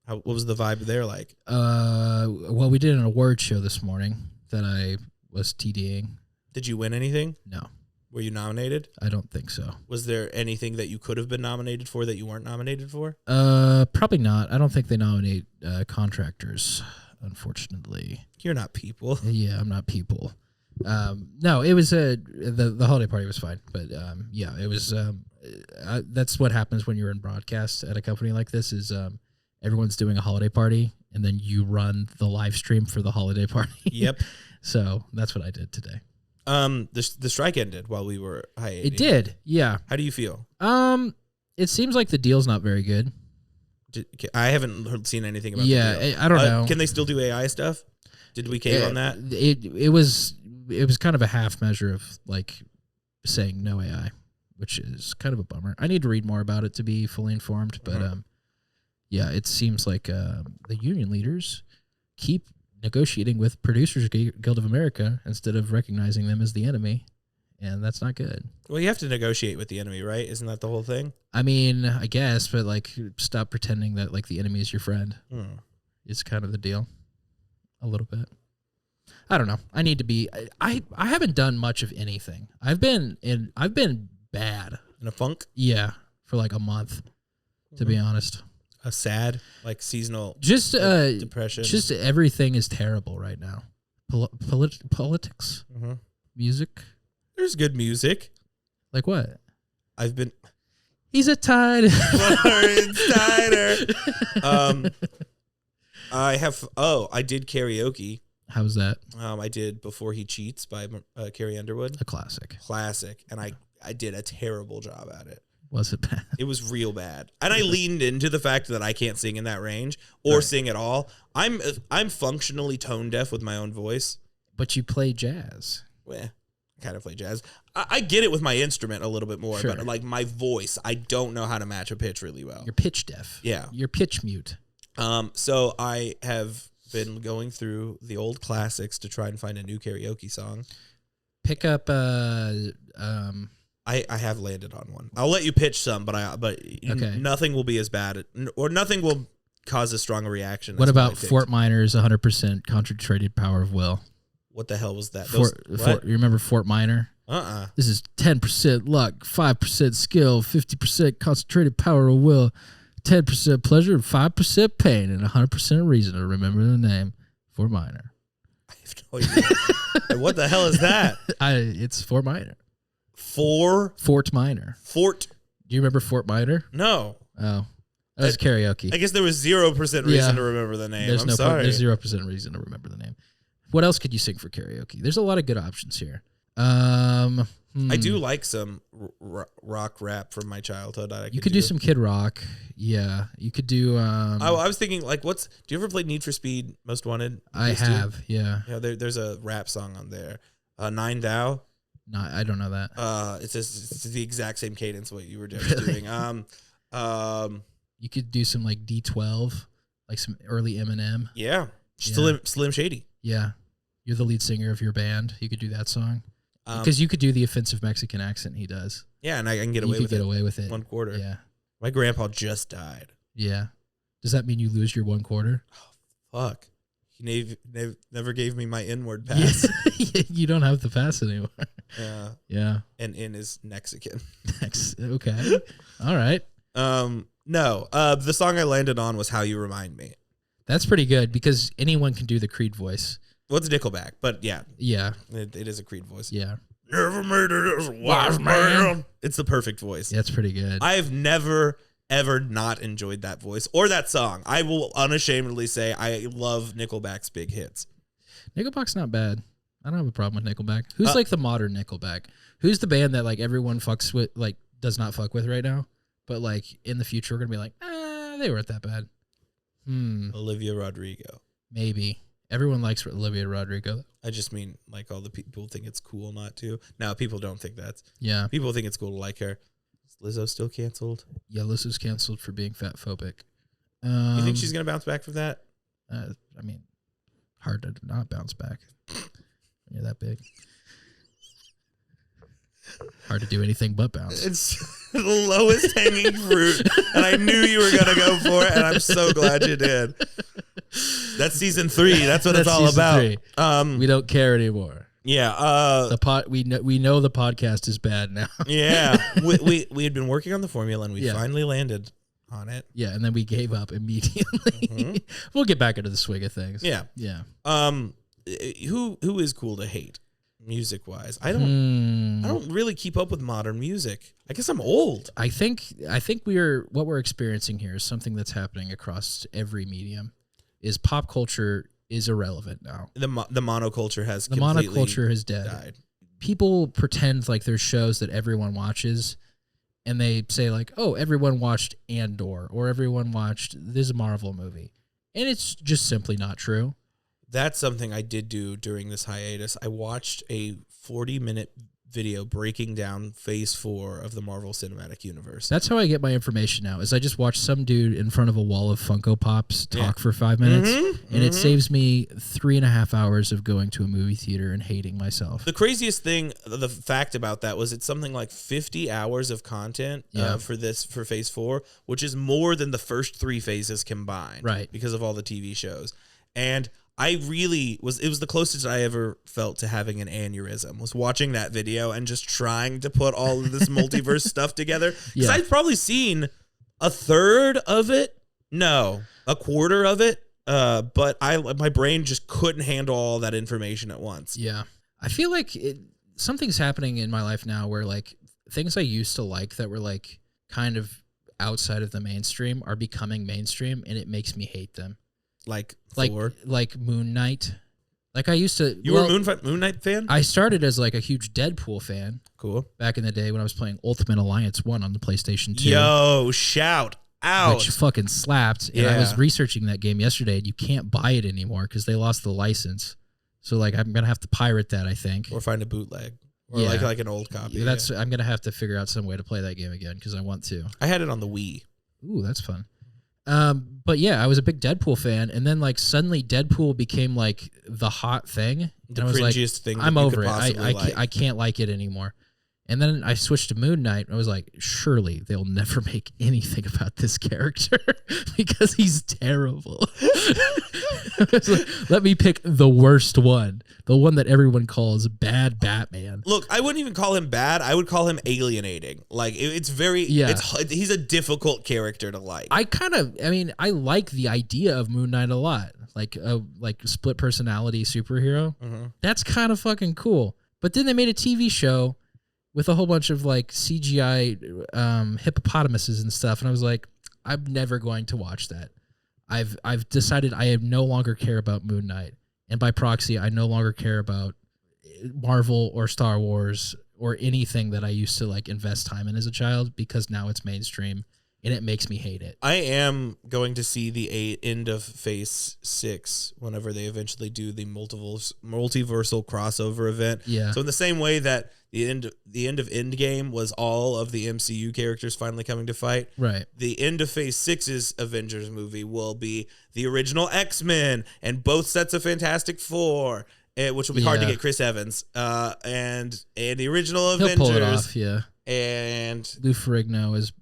What was the vibe there like? Well, we did an award show this morning that I was TDing. Did you win anything? No. Were you nominated? I don't think so. Was there anything that you could have been nominated for that you weren't nominated for? Probably not. I don't think they nominate contractors, unfortunately. You're not people. Yeah, I'm not people. No, it was the holiday party was fine, but yeah, it was. That's what happens when you're in broadcast at a company like this. Is everyone's doing a holiday party, and then you run the live stream for the holiday party. Yep. So that's what I did today. The strike ended while we were hiatus. It did. Yeah. How do you feel? It seems like the deal's not very good. I haven't seen anything about. Yeah, the deal. I don't know. Can they still do AI stuff? Did we cave on that? It was kind of a half measure of like saying no AI, which is kind of a bummer. I need to read more about it to be fully informed, but yeah, it seems like the union leaders keep negotiating with Producers Guild of America instead of recognizing them as the enemy, and that's not good. Well, you have to negotiate with the enemy, right? Isn't that the whole thing? I mean, I guess, but like, stop pretending that like the enemy is your friend. It's kind of the deal, a little bit. I don't know. I need to be. I haven't done much of anything. I've been bad In a funk? Yeah, for like a month, to be honest. A sad, like seasonal Just depression. Just everything is terrible right now. Politics, music. There's good music. Like what? I've been. He's a tide. Florence Tider. I did karaoke. How was that? I did Before He Cheats by Carrie Underwood. A classic. And I did a terrible job at it. Was it bad? It was real bad. And I leaned into the fact that I can't sing in that range or sing at all. I'm functionally tone deaf with my own voice. But you play jazz. Well, I kind of play jazz. I get it with my instrument a little bit more, Sure. but like my voice, I don't know how to match a pitch really well. You're pitch deaf. Yeah. You're pitch mute. So I have been going through the old classics to try and find a new karaoke song. Pick up I have landed on one. I'll let you pitch some, but Okay. Nothing will be as bad, or nothing will cause as strong a reaction. What as about I picked. Fort Minor's 100% concentrated power of will? What the hell was that? You remember Fort Minor? This is 10% luck, 5% skill, 50% concentrated power of will, 10% pleasure, and 5% pain, and 100% reason to remember the name. Fort Minor. I have no idea. What the hell is that? It's Fort Minor. Fort Minor. Fort. Do you remember Fort Minor? No. Oh, that was karaoke. I guess there was 0% reason to remember the name. There's sorry. There's 0% reason to remember the name. What else could you sing for karaoke? There's a lot of good options here. I do like some rock rap from my childhood. You could do some Kid Rock. Yeah. You could do. I was thinking, like, do you ever play Need for Speed Most Wanted? I have, yeah. Yeah, there's a rap song on there. Nine Thou. No, I don't know that. It's the exact same cadence what you were just doing. You could do some like D12, like some early Eminem. Yeah. Slim Shady. Yeah. You're the lead singer of your band. You could do that song. Because you could do the offensive Mexican accent he does. Yeah, and I can get away with it. You could get away with it. 1/4. Yeah. My grandpa just died. Yeah. Does that mean you lose your 1/4? Oh, fuck. He never gave me my inward pass. You don't have the pass anymore. Yeah. Yeah. And in is Mexican. Okay. All right. No. The song I landed on was How You Remind Me. That's pretty good because anyone can do the Creed voice. Well, it's Nickelback, but yeah. Yeah. It is a Creed voice. Yeah. Never made it as a wise man. It's the perfect voice. That's pretty good. I've never, ever not enjoyed that voice or that song. I will unashamedly say I love Nickelback's big hits. Nickelback's not bad. I don't have a problem with Nickelback. Who's like the modern Nickelback? Who's the band that like everyone fucks with, like does not fuck with right now? But like in the future, we're going to be like, they weren't that bad. Olivia Rodrigo. Maybe. Everyone likes Olivia Rodrigo. I just mean like all the people think it's cool not to. Now people don't think that. Yeah. People think it's cool to like her. Is Lizzo still canceled? Yeah, Lizzo's canceled for being fat phobic. You think she's going to bounce back from that? I mean, hard to not bounce back. You're that big. Hard to do anything but bounce. It's the lowest hanging fruit, and I knew you were going to go for it, and I'm so glad you did. That's season 3. That's what it's all about. We don't care anymore. Yeah. We know the podcast is bad now. Yeah. We had been working on the formula, and we finally landed on it. Yeah, and then we gave up immediately. We'll get back into the swing of things. Yeah. Yeah. Who is cool to hate? Music wise, I don't really keep up with modern music. I guess I'm old. I think what we're experiencing here is something that's happening across every medium. Is pop culture is irrelevant now. The monoculture has died. People pretend like there's shows that everyone watches, and they say like, oh, everyone watched Andor or everyone watched this Marvel movie, and it's just simply not true. That's something I did do during this hiatus. I watched a 40-minute video breaking down Phase 4 of the Marvel Cinematic Universe. That's how I get my information now. Is I just watch some dude in front of a wall of Funko Pops talk for 5 minutes, and it saves me 3.5 hours of going to a movie theater and hating myself. The craziest thing, the fact about that was it's something like 50 hours of content for Phase 4, which is more than the first 3 phases combined, right? Because of all the TV shows. And I really it was the closest I ever felt to having an aneurysm, was watching that video and just trying to put all of this multiverse stuff together. Because I'd probably seen a third of it, a quarter of it, but my brain just couldn't handle all that information at once. Yeah. I feel like something's happening in my life now where like things I used to like that were like kind of outside of the mainstream are becoming mainstream, and it makes me hate them. Like Moon Knight. Like I used to. You were a Moon Knight fan? I started as like a huge Deadpool fan. Cool. Back in the day when I was playing Ultimate Alliance 1 on the PlayStation 2. Yo, shout out. Which fucking slapped. And I was researching that game yesterday, and you can't buy it anymore because they lost the license. So like I'm gonna have to pirate that, I think, or find a bootleg, or like an old copy. I'm gonna have to figure out some way to play that game again because I want to. I had it on the Wii. Ooh, that's fun. But yeah, I was a big Deadpool fan, and then like suddenly Deadpool became like the hot thing. The and I was like, thing. I'm over it. I can't like it anymore. And then I switched to Moon Knight. And I was like, surely they'll never make anything about this character because he's terrible. Like, let me pick the worst one, the one that everyone calls bad Batman. Look, I wouldn't even call him bad. I would call him alienating. Like it's very, he's a difficult character to like. I like the idea of Moon Knight a lot, like a split personality superhero. Mm-hmm. That's kind of fucking cool. But then they made a TV show with a whole bunch of like CGI hippopotamuses and stuff, and I was like, I'm never going to watch that. I've decided I no longer care about Moon Knight, and by proxy, I no longer care about Marvel or Star Wars or anything that I used to like invest time in as a child, because now it's mainstream and it makes me hate it. I am going to see the end of Phase 6 whenever they eventually do the multiversal crossover event. Yeah. So in the same way that the end of Endgame was all of the MCU characters finally coming to fight, right? The end of Phase 6's Avengers movie will be the original X-Men and both sets of Fantastic Four, which will be hard to get Chris Evans, and the original Avengers. He'll pull it off, yeah. And Lou Ferrigno is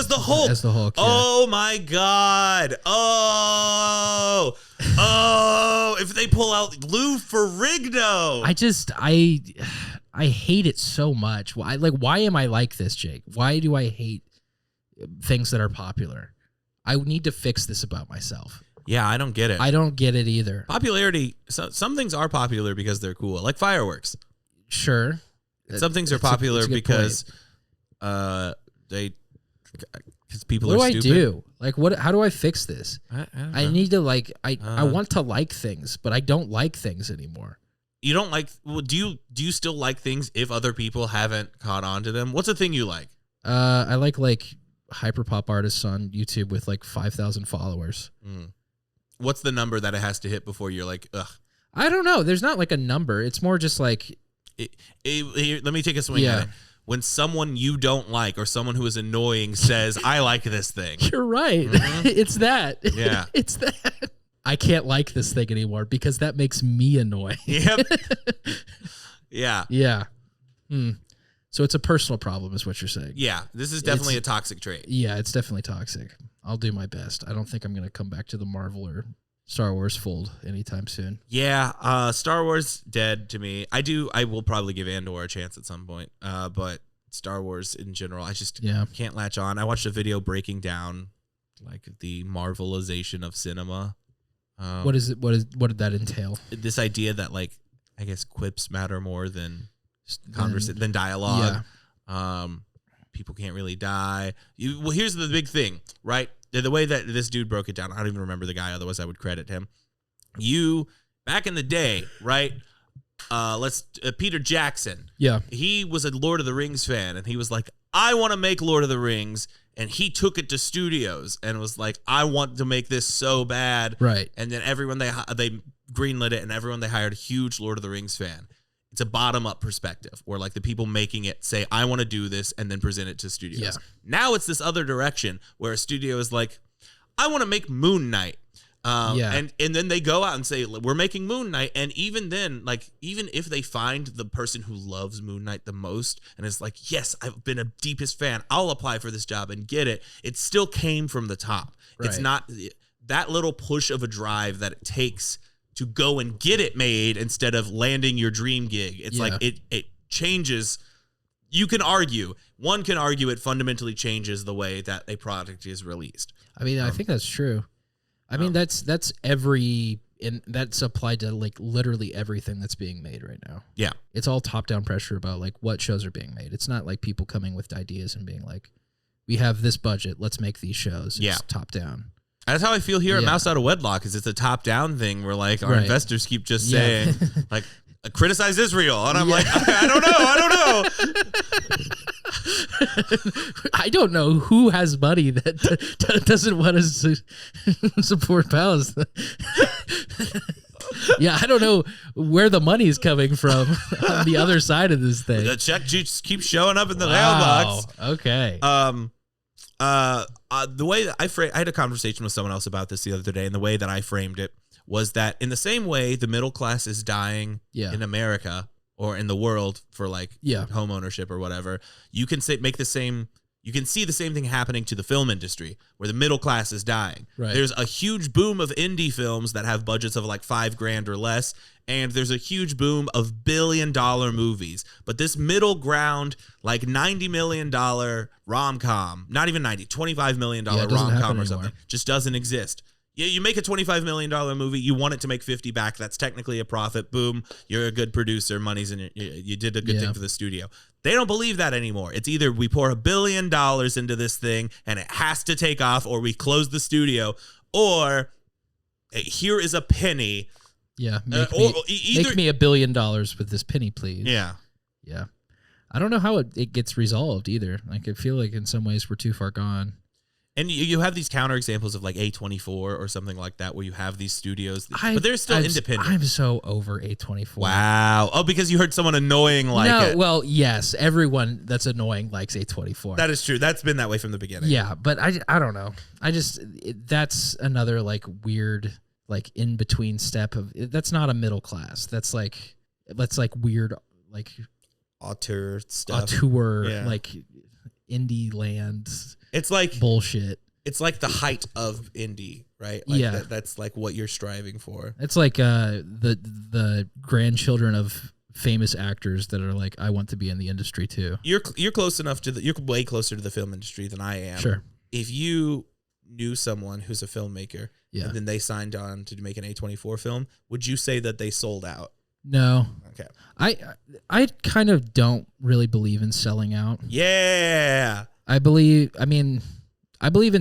the Hulk. As the Hulk. Yeah. Oh my God! Oh! If they pull out Lou Ferrigno, I hate it so much. Why am I like this, Jake? Why do I hate things that are popular? I need to fix this about myself. Yeah, I don't get it. I don't get it either. Popularity. Some things are popular because they're cool, like fireworks. Sure. Some things are popular because because people are stupid. What do I do? Like, how do I fix this? I need to I want to like things, but I don't like things anymore. You don't like? Well, do you still like things if other people haven't caught on to them? What's a thing you like? I like hyperpop artists on YouTube with like 5,000 followers. What's the number that it has to hit before you're like, ugh? I don't know. There's not like a number. It's more just like. Let me take a swing at it. When someone you don't like or someone who is annoying says, I like this thing. You're right. Mm-hmm. It's that. Yeah. It's that. I can't like this thing anymore because that makes me annoying. Yep. Yeah. Yeah. So it's a personal problem is what you're saying. Yeah. This is definitely a toxic trait. Yeah, it's definitely toxic. I'll do my best. I don't think I'm going to come back to the Marvel or Star Wars fold anytime soon. Yeah, Star Wars dead to me. I will probably give Andor a chance at some point. But Star Wars in general, I just can't latch on. I watched a video breaking down like the Marvelization of cinema. What is it? What did that entail? This idea that like I guess quips matter more than than dialogue. Yeah. People can't really die. Well, here's the big thing, right? The way that this dude broke it down, I don't even remember the guy, otherwise I would credit him. Back in the day, right? Peter Jackson. Yeah. He was a Lord of the Rings fan, and he was like, I want to make Lord of the Rings, and he took it to studios and was like, I want to make this so bad. Right. And then everyone they greenlit it, and everyone they hired a huge Lord of the Rings fan. it's a bottom up perspective where like the people making it say, I want to do this and then present it to studios. Yeah. Now it's this other direction where a studio is like, I want to make Moon Knight. And then they go out and say, we're making Moon Knight. And even then, like, even if they find the person who loves Moon Knight the most and is like, yes, I've been a deepest fan, I'll apply for this job and get it. It still came from the top. Right. It's not that little push of a drive that it takes to go and get it made instead of landing your dream gig. It's like it changes. One can argue it fundamentally changes the way that a product is released. I mean, I think that's true. I mean, that's applied to like literally everything that's being made right now. Yeah. It's all top-down pressure about like what shows are being made. It's not like people coming with ideas and being like, we have this budget, let's make these shows. It's top-down. That's how I feel here at Mouse Out of Wedlock, is it's a top-down thing where like our investors keep just saying like, criticize Israel. And I'm like, I don't know. I don't know who has money that doesn't want to support Palestine. Yeah, I don't know where the money is coming from on the other side of this thing. The check just keeps showing up in the mailbox. Okay. The way that I had a conversation with someone else about this the other day, and the way that I framed it was that in the same way the middle class is dying in America or in the world for like home ownership or whatever, you can see the same thing happening to the film industry where the middle class is dying. Right. There's a huge boom of indie films that have budgets of like $5,000 or less, and there's a huge boom of billion-dollar movies. But this middle ground, like $90 million rom-com, not even 90, $25 million rom-com or something, just doesn't exist. Yeah, you make a $25 million movie, you want it to make 50 back. That's technically a profit. Boom, you're a good producer. Money's in it. You did a good thing for the studio. They don't believe that anymore. It's either we pour $1 billion into this thing and it has to take off, or we close the studio, or here is a penny. Yeah, make me $1 billion with this penny, please. Yeah. Yeah. I don't know how it gets resolved either. Like, I feel like in some ways we're too far gone. And you have these counterexamples of like A24 or something like that, where you have these studios, but they're still independent. I'm so over A24. Wow. Oh, because you heard someone annoying it. Well, yes, everyone that's annoying likes A24. That is true. That's been that way from the beginning. Yeah, but I don't know. That's another like weird like in between step of that's not a middle class. That's like weird like auteur stuff. Like indie land. It's like bullshit. It's like the height of indie, right? Like that's like what you're striving for. It's like the grandchildren of famous actors that are like, I want to be in the industry too. You're close enough to you're way closer to the film industry than I am. Sure. If you knew someone who's a filmmaker and then they signed on to make an A24 film, would you say that they sold out? No. Okay. I kind of don't really believe in selling out. Yeah. I believe in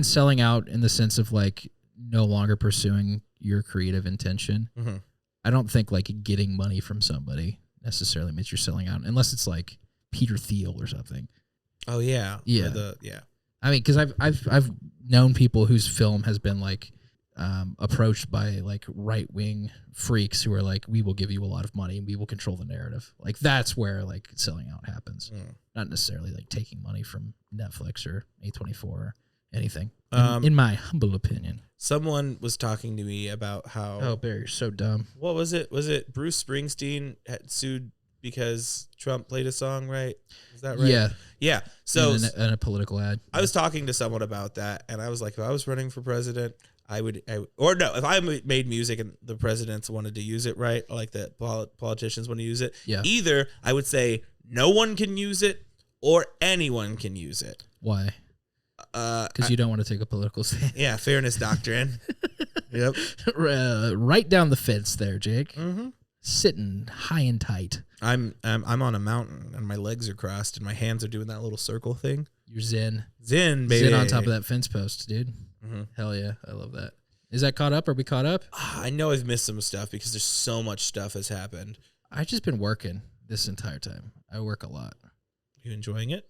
selling out in the sense of like no longer pursuing your creative intention. Mm-hmm. I don't think like getting money from somebody necessarily means you're selling out, unless it's like Peter Thiel or something. Oh yeah. Yeah. I mean, because I've known people whose film has been like approached by like right-wing freaks who are like, we will give you a lot of money and we will control the narrative. Like that's where like selling out happens. Not necessarily like taking money from Netflix or A24 or anything. In my humble opinion. Someone was talking to me about how... Oh, Barry, you're so dumb. What was it? Was it Bruce Springsteen had sued because Trump played a song, right? Is that right? Yeah. Yeah. So in a political ad. I was talking to someone about that, and I was like, if I was running for president, if I made music and the presidents wanted to use it, right? Like the politicians want to use it. Yeah. Either I would say no one can use it or anyone can use it. Why? Because you don't want to take a political stand. Yeah, fairness doctrine. Yep. Right down the fence there, Jake. Mm-hmm. Sitting high and tight. I'm on a mountain and my legs are crossed and my hands are doing that little circle thing. You're zen. Zen, baby. Zen on top of that fence post, dude. Mm-hmm. Hell yeah, I love that. Is that caught up? Are we caught up? I know I've missed some stuff because there's so much stuff has happened. I've just been working this entire time. I work a lot. You enjoying it?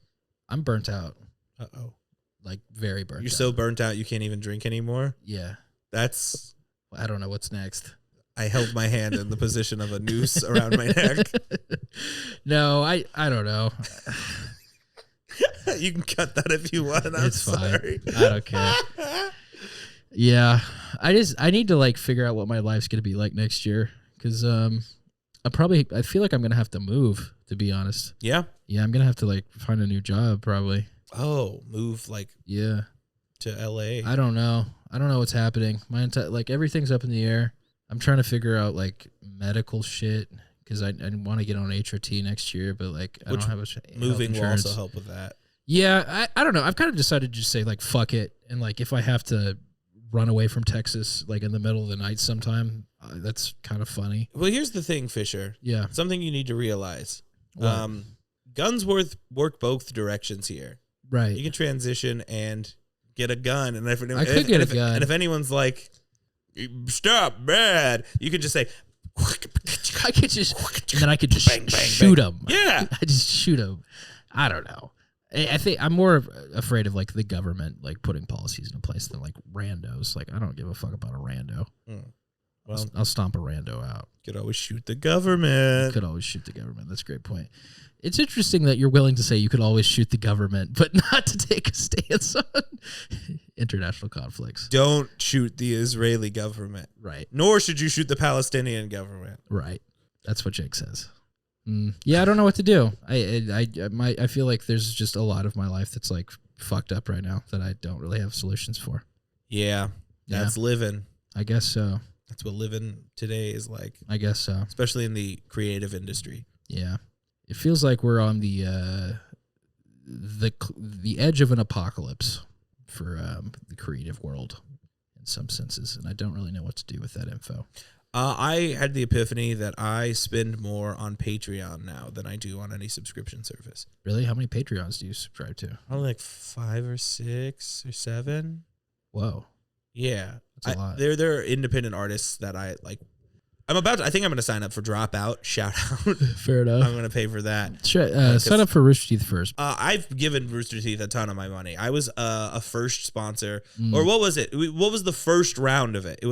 I'm burnt out. Uh-oh. Like very burnt out. You're so burnt out you can't even drink anymore? Yeah. That's... I don't know what's next. I held my hand in the position of a noose around my neck. No, I don't know. You can cut that if you want. I'm It's fine. sorry. I don't care. Yeah, I need to like figure out what my life's gonna be like next year because I feel like I'm gonna have to move, to be honest. Yeah. Yeah, I'm gonna have to like find a new job probably. Oh, move like Yeah. to LA. I don't know. I don't know what's happening. My like everything's up in the air. I'm trying to figure out like medical shit because I want to get on HRT next year, but like I don't have a Moving will insurance. also help with that. Yeah, I don't know. I've kind of decided to just say like fuck it, and like if I have to run away from Texas like in the middle of the night sometime, that's kind of funny. Well, here's the thing, Fisher. Yeah. Something you need to realize. What? Guns work both directions here. Right. You can transition and get a gun, and if I could get a gun. And if anyone's like, "Stop, bad," you could just say, I could just, and then I could just Bang, bang, shoot bang. him. Yeah. I just shoot him. I don't know. I think I'm more afraid of like the government like putting policies into place than like randos. Like I don't give a fuck about a rando. Well, I'll stomp a rando out. could always shoot the government. Could always shoot the government. That's a great point. It's interesting that you're willing to say you could always shoot the government, but not to take a stance on international conflicts. Don't shoot the Israeli government. Right. Nor should you shoot the Palestinian government. Right. That's what Jake says. Yeah, I don't know what to do. I feel like there's just a lot of my life that's like fucked up right now that I don't really have solutions for. Yeah. That's living. I guess so. That's what living today is like. I guess so. Especially in the creative industry. Yeah. It feels like we're on the edge of an apocalypse for the creative world in some senses, and I don't really know what to do with that info. I had the epiphany that I spend more on Patreon now than I do on any subscription service. Really? How many Patreons do you subscribe to? Probably like 5 or 6 or 7. Whoa. Yeah. That's a lot. There are independent artists that I like. I think I'm going to sign up for Dropout. Shout out. Fair enough. I'm going to pay for that. Sign up for Rooster Teeth first. I've given Rooster Teeth a ton of my money. I was a first sponsor. Or what was it? What was the first round of it? It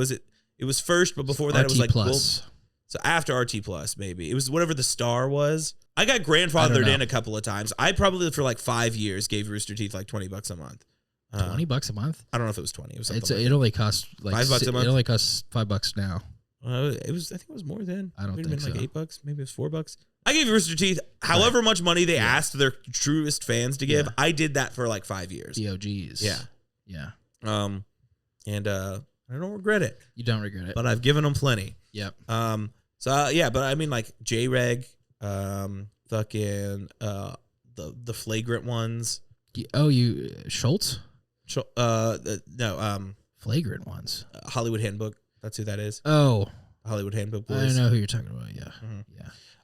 was first, but before that it was like Plus. So after RT Plus, maybe. It was whatever the star was. I got grandfathered in a couple of times. I probably for like 5 years gave Rooster Teeth like $20 a month. $20 a month? I don't know if it was 20. It was something It only costs like $5 a month. It only costs $5 now. I think it was more then. I don't Maybe think so. like $8. Maybe it was $4. I gave Rooster Teeth however much money they asked their truest fans to give. Yeah. I did that for like 5 years. The OGs. Yeah. Yeah. And I don't regret it. You don't regret it. But I've given them plenty. Yep. So yeah, but I mean like J-Reg, fucking the flagrant ones. You Schultz? No, flagrant ones. Hollywood Handbook. That's who that is. Oh, Hollywood Handbook boys. I know who you're talking about. Yeah,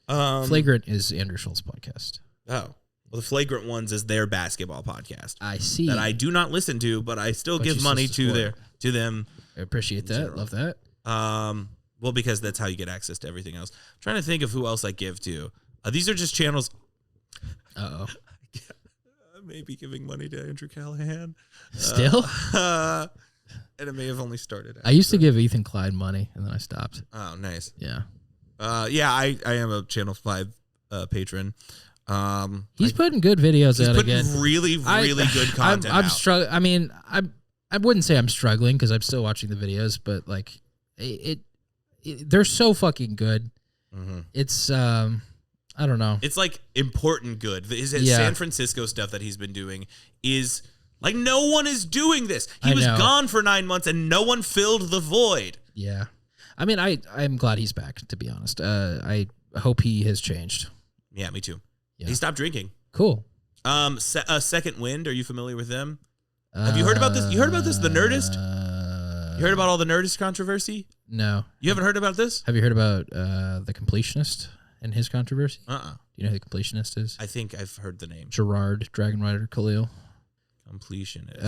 yeah. Flagrant is Andrew Schultz's podcast. Oh, well, the Flagrant Ones is their basketball podcast. I see. That I do not listen to, but I still give money to them. I appreciate that. Love that. Well, because that's how you get access to everything else. I'm trying to think of who else I give to. These are just channels. Uh-oh. I may be giving money to Andrew Callahan. Still? And it may have only started. I used to give Ethan Clyde money, and then I stopped. Oh, nice. Yeah. Yeah, I am a Channel 5 patron. He's putting good videos out again. Really good content. I'm struggling. I mean, I wouldn't say I'm struggling because I'm still watching the videos, but like, they're so fucking good. Mm-hmm. It's I don't know. It's like important good. His San Francisco stuff that he's been doing is like no one is doing this. He was gone for 9 months and no one filled the void. Yeah. I mean, I'm glad he's back, to be honest. I hope he has changed. Yeah, me too. Yeah. He stopped drinking. Cool. Second Wind. Are you familiar with them? Have you heard about this? You heard about this? The Nerdist? You heard about all the Nerdist controversy? No. You haven't heard about this? Have you heard about the Completionist and his controversy? Do you know who the Completionist is? I think I've heard the name. Gerard, Dragon Rider Khalil. Completionist.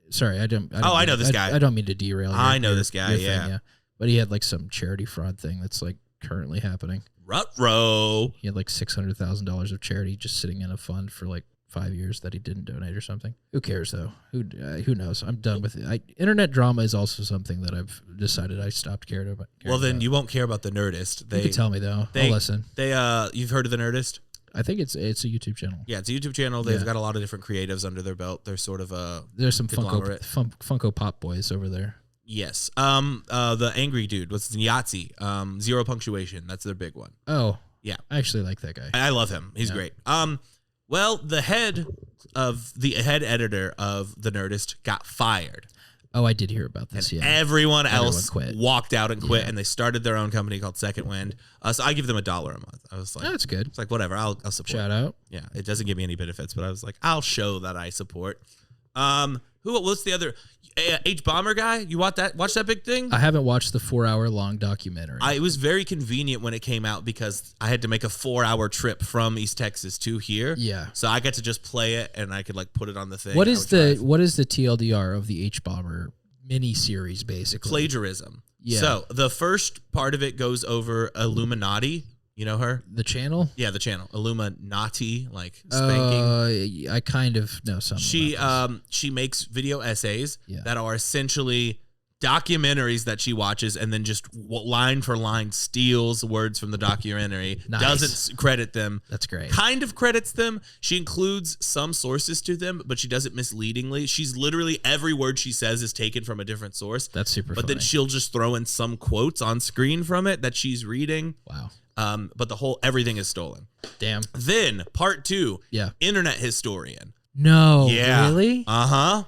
Sorry, I know this guy. I don't mean to derail. I know this guy, yeah. But he had like some charity fraud thing that's like currently happening. Ruh-roh. He had like $600,000 of charity just sitting in a fund for like 5 years that he didn't donate or something. Who cares though? Who knows? I'm done with it. Internet drama is also something that I've decided I stopped caring about. Well, then you won't care about the Nerdist. You can tell me though. I'll listen. You've heard of the Nerdist? I think it's a YouTube channel. Yeah, it's a YouTube channel. They've got a lot of different creatives under their belt. They're sort of there's some Funko Pop boys over there. Yes. The angry dude. What's his name? Yahtzee. Zero punctuation. That's their big one. Oh. Yeah. I actually like that guy. I love him. He's great. Well, the head editor of the Nerdist got fired. Oh, I did hear about this. And everyone else quit. walked out and quit, and they started their own company called Second Wind. So I give them $1 a month. I was like, that's good. It's like whatever. I'll support. Shout out. Yeah, it doesn't give me any benefits, but I was like, I'll show that I support. What's the other H Bomber guy? You watch that big thing? I haven't watched the 4-hour-long documentary. It was very convenient when it came out because I had to make a 4-hour trip from East Texas to here. Yeah. So I got to just play it and I could like put it on the thing. What is the TLDR of the H Bomber mini series basically? Plagiarism. Yeah. So the first part of it goes over Illuminati. You know her? The channel? Yeah, the channel. Illuminati, like spanking. I kind of know something. She makes video essays that are essentially documentaries that she watches and then just line for line steals words from the documentary. Nice. Doesn't credit them. That's great. Kind of credits them. She includes some sources to them, but she does it misleadingly. She's literally every word she says is taken from a different source. That's super But funny. then she'll just throw in some quotes on screen from it that she's reading. Wow. But everything is stolen. Damn. Then part 2. Yeah. Internet historian. No. Yeah. Really? Wow.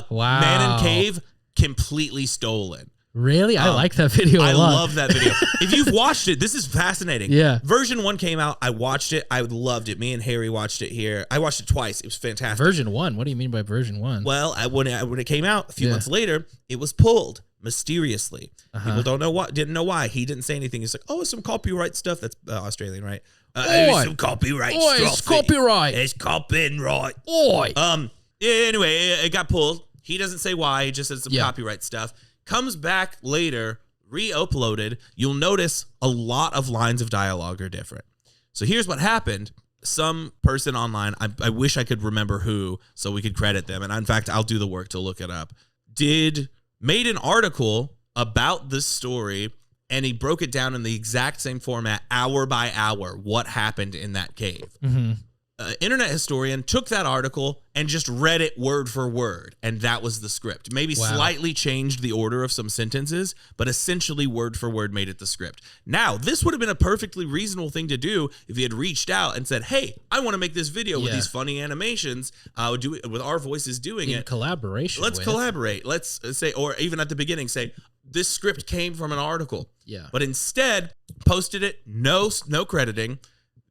Man in Cave, completely stolen. Really? I like that video a lot. I love that video. If you've watched it, this is fascinating. Yeah. Version 1 came out. I watched it. I loved it. Me and Harry watched it here. I watched it twice. It was fantastic. Version 1? What do you mean by version 1? Well, when it came out a few months later, it was pulled mysteriously. People didn't know why. He didn't say anything. He's like, oh, it's some copyright stuff. That's Australian, right? Oi. Some copyright Oi, stuff. it's copyright. It's copyright. Oi. Anyway, it got pulled. He doesn't say why. He just said some copyright stuff. Comes back later, re-uploaded. You'll notice a lot of lines of dialogue are different. So here's what happened. Some person online, I wish I could remember who so we could credit them. And in fact, I'll do the work to look it up. Made an article about this story, and he broke it down in the exact same format, hour by hour, what happened in that cave. Mm-hmm. Internet historian took that article and just read it word for word, and that was the script. Maybe slightly changed the order of some sentences, but essentially word for word made it the script. Now, this would have been a perfectly reasonable thing to do if he had reached out and said, hey, I want to make this video with these funny animations, do it with our voices doing it. Collaboration. Let's collaborate. Let's say, or even at the beginning, say, this script came from an article. Yeah. But instead, posted it, no crediting.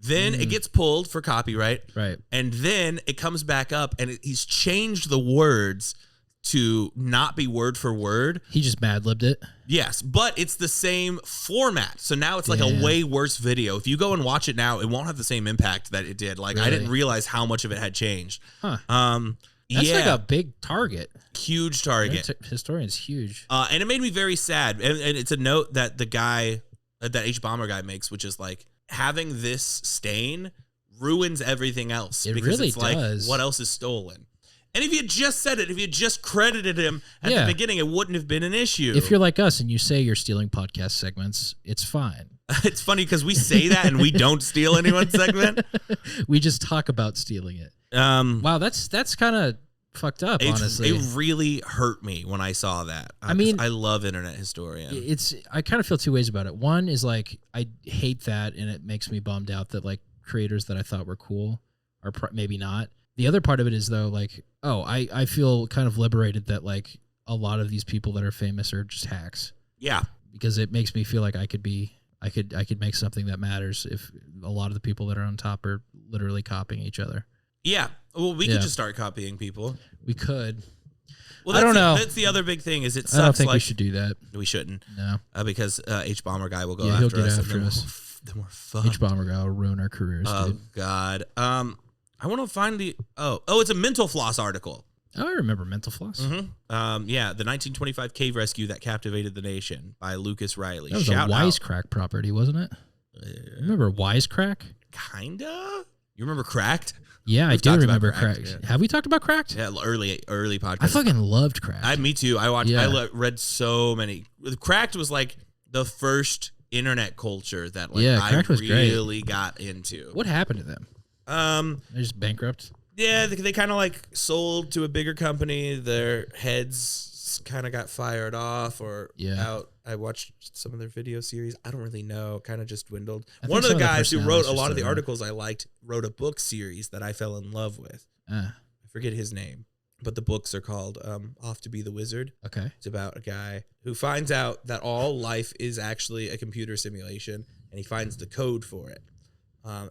Then it gets pulled for copyright. Right. And then it comes back up, and he's changed the words to not be word for word. He just mad-libbed it. Yes, but it's the same format. So now it's like a way worse video. If you go and watch it now, it won't have the same impact that it did. Like, I didn't realize how much of it had changed. Huh. That's like a big target. Huge target. Historian's huge. And it made me very sad. And it's a note that the guy, that H Bomber guy makes, which is like, having this stain ruins everything else. It because really it's like, does. what else is stolen? And if you had just said it, if you had just credited him at the beginning, it wouldn't have been an issue. If you're like us and you say you're stealing podcast segments, it's fine. It's funny because we say that and we don't steal anyone's segment. We just talk about stealing it. Wow, that's kind of fucked up, honestly. It really hurt me when I saw that. I mean, I love Internet Historian. I kind of feel two ways about it. One is like, I hate that, and it makes me bummed out that like creators that I thought were cool are maybe not. The other part of it is though, like, I feel kind of liberated that like a lot of these people that are famous are just hacks. Yeah. Because it makes me feel like I could make something that matters if a lot of the people that are on top are literally copying each other. Yeah. Well, we could just start copying people. We could. Well, I don't know. That's the other big thing. Is it sucks. I don't think like, we should do that. We shouldn't. No. Because H Bomber guy will go he'll after get us. after us. Then we're fucked. H Bomber guy will ruin our careers. Oh dude. God. I want to find the. It's a Mental Floss article. Oh, I remember Mental Floss. Mm-hmm. The 1925 cave rescue that captivated the nation by Lucas Riley. That was a Wisecrack property, wasn't it? Remember Wisecrack? Kinda. You remember Cracked? Yeah, We've I do talked about remember Cracked, Cracked. yeah. Have we talked about Cracked? Yeah, early podcast. I fucking loved Cracked. Me too. I watched. Yeah. Read so many. Cracked was like the first internet culture that like Cracked was really got into. What happened to them? They're just bankrupt. Yeah, they kind of like sold to a bigger company. Their heads kind of got fired off or out. I watched some of their video series. I don't really know. Kind of just dwindled. One of the guys who wrote a lot of the articles I liked wrote a book series that I fell in love with. I forget his name, but the books are called Off to Be the Wizard. Okay. It's about a guy who finds out that all life is actually a computer simulation, and he finds the code for it.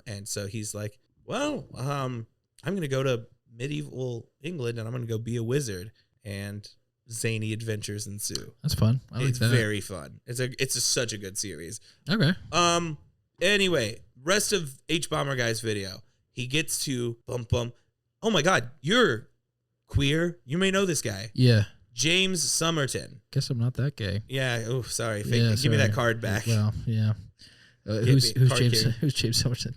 And so he's like, well, I'm going to go to medieval England, and I'm going to go be a wizard. And zany adventures ensue. That's fun. I like it's that. very fun. It's such a good series. Okay. Anyway, rest of H Bomber Guy's video. He gets to oh my God, you're queer. You may know this guy. Yeah. James Somerton. Guess I'm not that gay. Yeah. Oh, sorry. Yeah, Give me that card back. Well, yeah. Who's James Somerton?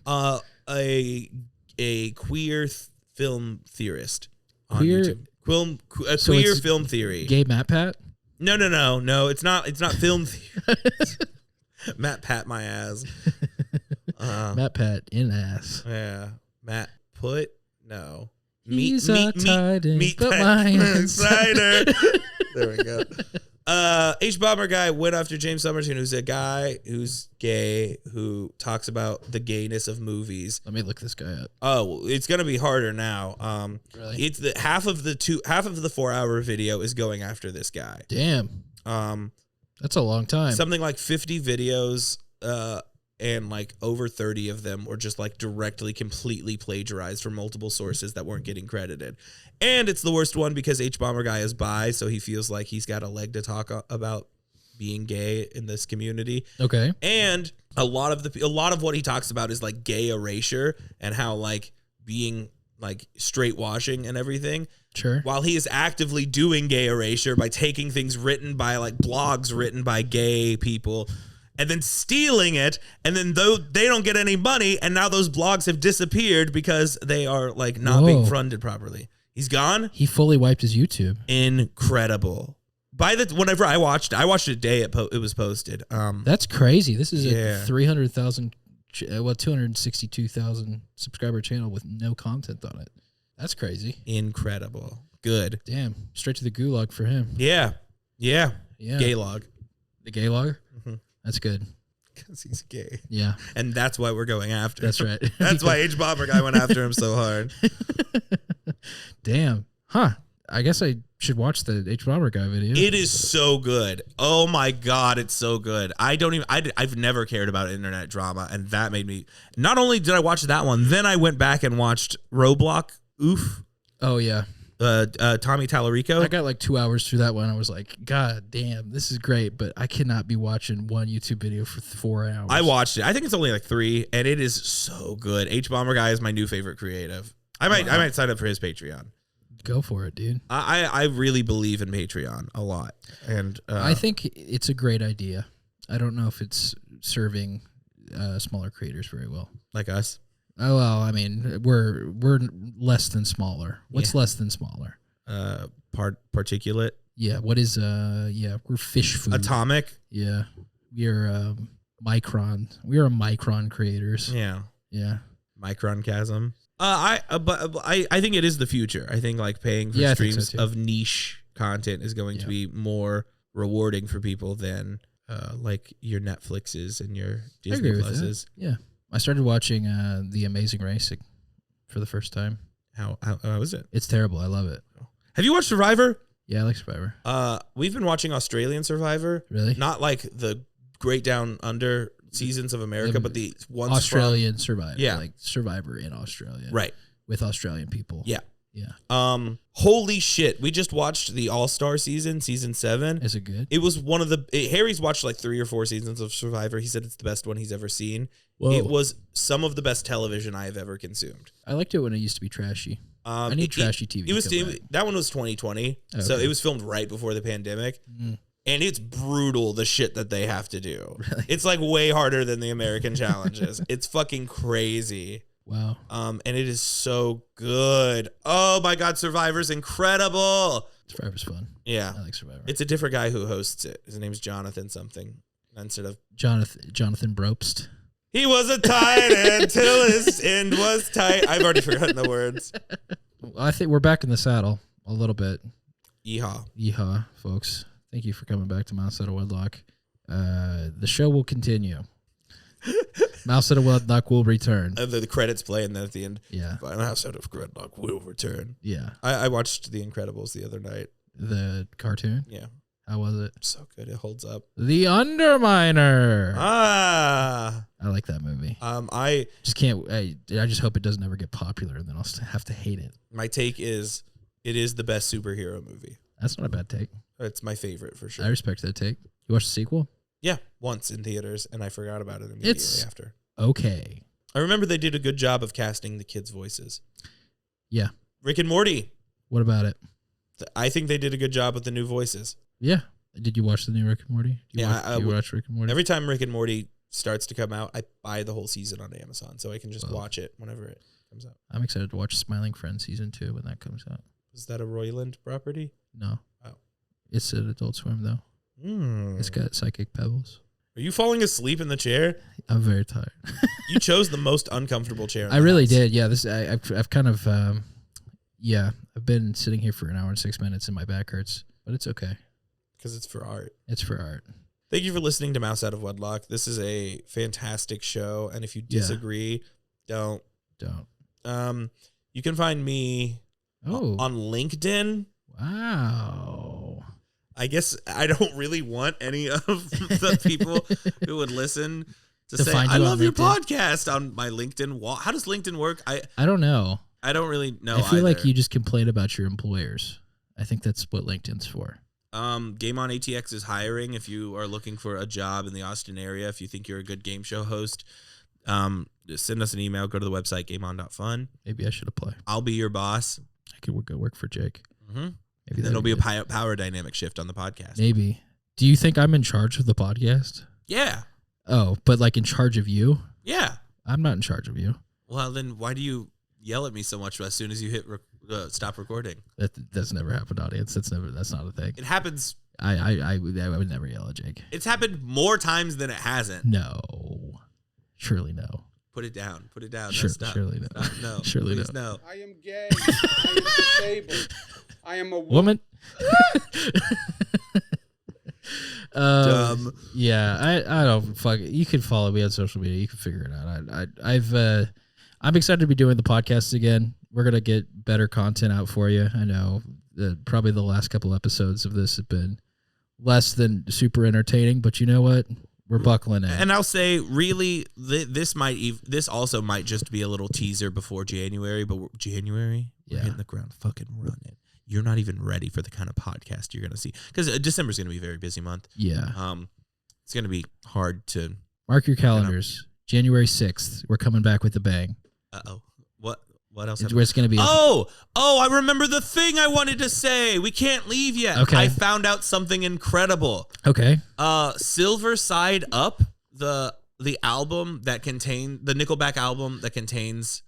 A queer film theorist on Queer? YouTube. Queer it's film theory. Gay Matt Pat? No. It's not film theory. Matt Pat my ass. Matt Pat in ass. Yeah. Matt put no. He's meat, but my insider. There we go. H Bomber Guy went after James Somerton, who's a guy who's gay who talks about the gayness of movies. Let me look this guy up. Oh, it's gonna be harder now. Really? It's the half of the 4-hour video is going after this guy. Damn. That's a long time. Something like 50 videos, and like over 30 of them were just like directly, completely plagiarized from multiple sources that weren't getting credited. And it's the worst one because H Bomber Guy is bi, so he feels like he's got a leg to talk about being gay in this community. Okay. And a lot of what he talks about is like gay erasure and how like being like straight washing and everything. Sure. While he is actively doing gay erasure by taking things written by like blogs written by gay people and then stealing it, and then though they don't get any money, and now those blogs have disappeared because they are like not being funded properly. He's gone. He fully wiped his YouTube. Incredible. Whenever I watched it the day it was posted. That's crazy. This is a 300,000, 262,000 subscriber channel with no content on it. That's crazy. Incredible. Good. Damn. Straight to the gulag for him. Yeah. Gay log. The gay log? Mm-hmm. That's good. Because he's gay. Yeah. And that's why we're going after him. That's right. That's why H Bomber Guy went after him so hard. Damn. Huh. I guess I should watch the H Bomber Guy video. It is so good. Oh my God, it's so good. I've never cared about internet drama, and that made me. Not only did I watch that one, then I went back and watched Roblox. Oof. Oh yeah. Tommy Tallarico. I got like 2 hours through that one. I was like, God damn, this is great, but I cannot be watching one YouTube video for 4 hours. I watched it. I think it's only like 3, and it is so good. H Bomber Guy is my new favorite creative. I might sign up for his Patreon. Go for it, dude. I really believe in Patreon a lot, and I think it's a great idea. I don't know if it's serving smaller creators very well, like us. Oh well, I mean we're less than smaller. What's less than smaller? Particulate. Yeah. What is we're fish food. Atomic. Yeah. We're micron. We are micron creators. Yeah. Yeah. Micron chasm. I think it is the future. I think like paying for streams of niche content is going to be more rewarding for people than like your Netflixes and your Disney Pluses. Yeah. I started watching The Amazing Race for the first time. How is it? It's terrible. I love it. Have you watched Survivor? Yeah, I like Survivor. We've been watching Australian Survivor. Really? Not like the Great Down Under seasons of America, but the ones Australian Survivor. Yeah. Like Survivor in Australia. Right. With Australian people. Yeah. Yeah. Holy shit. We just watched the All-Star season 7. Is it good? It was one of the Harry's watched like 3 or 4 seasons of Survivor. He said it's the best one he's ever seen. Whoa. It was some of the best television I have ever consumed. I liked it when it used to be trashy. I need trashy TV. That one was 2020. Okay. So it was filmed right before the pandemic. Mm. And it's brutal, the shit that they have to do. Really? It's like way harder than the American challenges. It's fucking crazy. Wow. And it is so good. Oh my God, Survivor's incredible. Survivor's fun. Yeah. I like Survivor. It's a different guy who hosts it. His name's Jonathan something instead of Jonathan Brobst. he was a tight end till his end was tight. I've already forgotten the words. I think we're back in the saddle a little bit. Yeehaw. Yeehaw, folks. Thank you for coming back to Mouse Out of Wedlock. The show will continue. Mouse Out of Wedlock will return. The credits play, and then at the end, Yeah. Mouse Out of Wedlock will return. Yeah. I watched The Incredibles the other night. The cartoon? Yeah. How was it? So good. It holds up. The Underminer. Ah. I like that movie. I just can't. I just hope it doesn't ever get popular, and then I'll have to hate it. My take is it is the best superhero movie. That's not a bad take. It's my favorite for sure. I respect that take. You watched the sequel? Yeah, once in theaters, and I forgot about it immediately after. Okay. I remember they did a good job of casting the kids' voices. Yeah. Rick and Morty. What about it? I think they did a good job with the new voices. Yeah. Did you watch the new Rick and Morty? Do you watch Rick and Morty? Every time Rick and Morty starts to come out, I buy the whole season on Amazon, so I can just watch it whenever it comes out. I'm excited to watch Smiling Friends season 2 when that comes out. Is that a Roiland property? No. Oh. It's an Adult Swim, though. It's got psychic pebbles. Are you falling asleep in the chair? I'm very tired. You chose the most uncomfortable chair in I the really house. did. Yeah, I've kind of I've been sitting here for an hour and 6 minutes and my back hurts, but it's okay. Because it's for art. It's for art. Thank you for listening to Mouse Out of Wedlock. This is a fantastic show, and if you disagree, don't. You can find me on LinkedIn. Wow. I guess I don't really want any of the people who would listen to say, I love your podcast on my LinkedIn wall. How does LinkedIn work? I don't know. I don't really know. I feel like you just complain about your employers. I think that's what LinkedIn's for. Game On ATX is hiring. If you are looking for a job in the Austin area, if you think you're a good game show host, just send us an email. Go to the website, gameon.fun. Maybe I should apply. I'll be your boss. I could go work for Jake. Mm-hmm. Maybe then there'll be a power dynamic shift on the podcast. Maybe. Do you think I'm in charge of the podcast? Yeah. Oh, but like in charge of you? Yeah. I'm not in charge of you. Well, then why do you yell at me so much as soon as you hit stop recording? That's never happened, audience. That's not a thing. It happens. I would never yell at Jake. It's happened more times than it hasn't. No. Surely no. Put it down. Put it down. Sure, no, stop. Surely no. Stop. No. Surely Please, no. No. I am gay. I am disabled. I am a woman. Dumb. Yeah, I don't fuck it. You can follow me on social media. You can figure it out. I'm excited to be doing the podcast again. We're gonna get better content out for you. I know that probably the last couple episodes of this have been less than super entertaining, but you know what? We're buckling in. And I'll say, really, this also might just be a little teaser before January. But we're hitting the ground fucking running. You're not even ready for the kind of podcast you're going to see. Because December is going to be a very busy month. Yeah. It's going to be hard to... Mark your calendars. January 6th. We're coming back with a bang. Uh-oh. What else? It's going to be... I remember the thing I wanted to say. We can't leave yet. Okay. I found out something incredible. Okay. Silver Side Up, the album that contained... The Nickelback album that contains...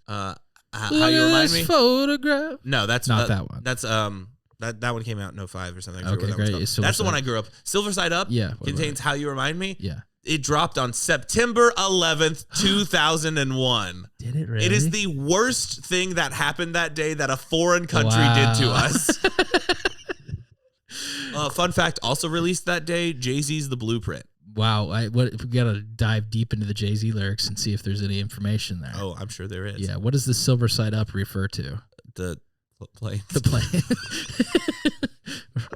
How You Remind Me? Photograph. No, that's not that one. That's that one came out in 2005 or something. Okay, great. That's the one I grew up. Silver Side Up contains How You Remind Me. Yeah. It dropped on September 11th, 2001. Did it really? It is the worst thing that happened that day that a foreign country did to us. Fun fact, also released that day, Jay-Z's The Blueprint. Wow, we gotta dive deep into the Jay-Z lyrics and see if there's any information there. Oh, I'm sure there is. Yeah, what does the Silver Side Up refer to? The plane. The plane.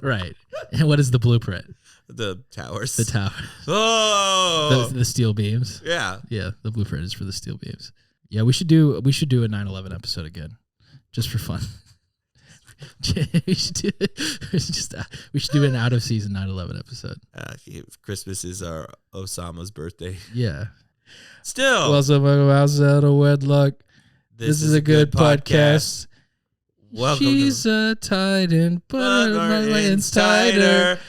Right. And what is the blueprint? The towers. The tower. Oh, the steel beams. Yeah. Yeah, the blueprint is for the steel beams. Yeah, we should do a 9/11 episode again, just for fun. we should do an out of season 9/11 episode. Christmas is our Osama's birthday. Yeah. Still. Well, so Mouse Out of Wedlock. This is a good podcast. Welcome. She's a tight end, but her mind's tighter.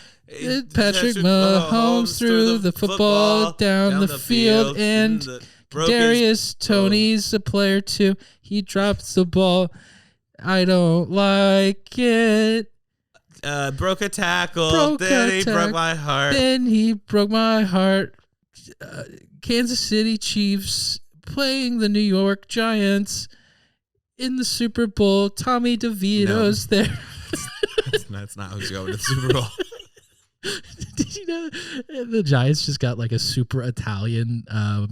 Patrick Mahomes threw the football down the field and Darius Tony's a player too. He drops the ball. I don't like it. Broke a tackle. Then he broke my heart. Kansas City Chiefs playing the New York Giants in the Super Bowl. Tommy DeVito's there. That's not who's going to the Super Bowl. Did you know the Giants just got like a super Italian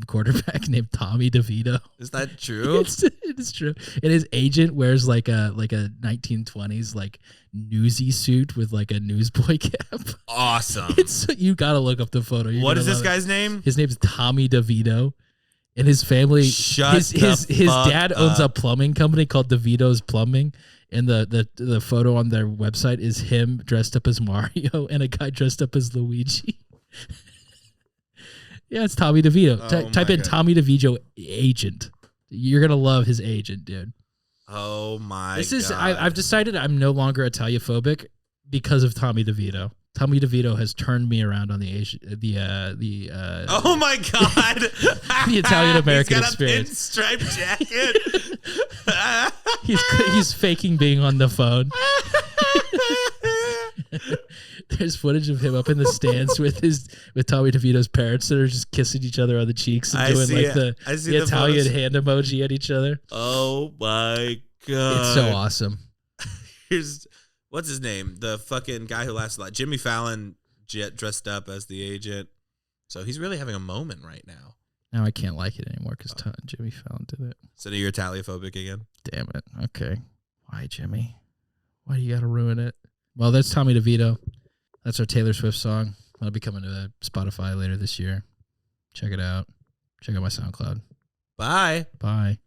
quarterback named Tommy DeVito? Is that true? It is true. And his agent wears like a 1920s like newsy suit with like a newsboy cap. Awesome. You gotta look up the photo. What is this guy's name? His name's Tommy DeVito. And his family, his dad owns a plumbing company called DeVito's Plumbing. And the photo on their website is him dressed up as Mario and a guy dressed up as Luigi. Yeah, it's Tommy DeVito. Type in Tommy DeVito agent. You're gonna love his agent, dude. Oh my! I've decided I'm no longer Italiophobic because of Tommy DeVito. Tommy DeVito has turned me around on oh my god, the Italian American experience. He's got a pinstripe jacket. He's faking being on the phone. There's footage of him up in the stands with Tommy DeVito's parents that are just kissing each other on the cheeks and doing the Italian hand emoji at each other. Oh my god, it's so awesome. What's his name? The fucking guy who laughs a lot. Jimmy Fallon dressed up as the agent. So he's really having a moment right now. Now I can't like it anymore because Jimmy Fallon did it. So you're Italiophobic again? Damn it. Okay. Why, Jimmy? Why do you got to ruin it? Well, that's Tommy DeVito. That's our Taylor Swift song. That'll be coming to Spotify later this year. Check it out. Check out my SoundCloud. Bye. Bye.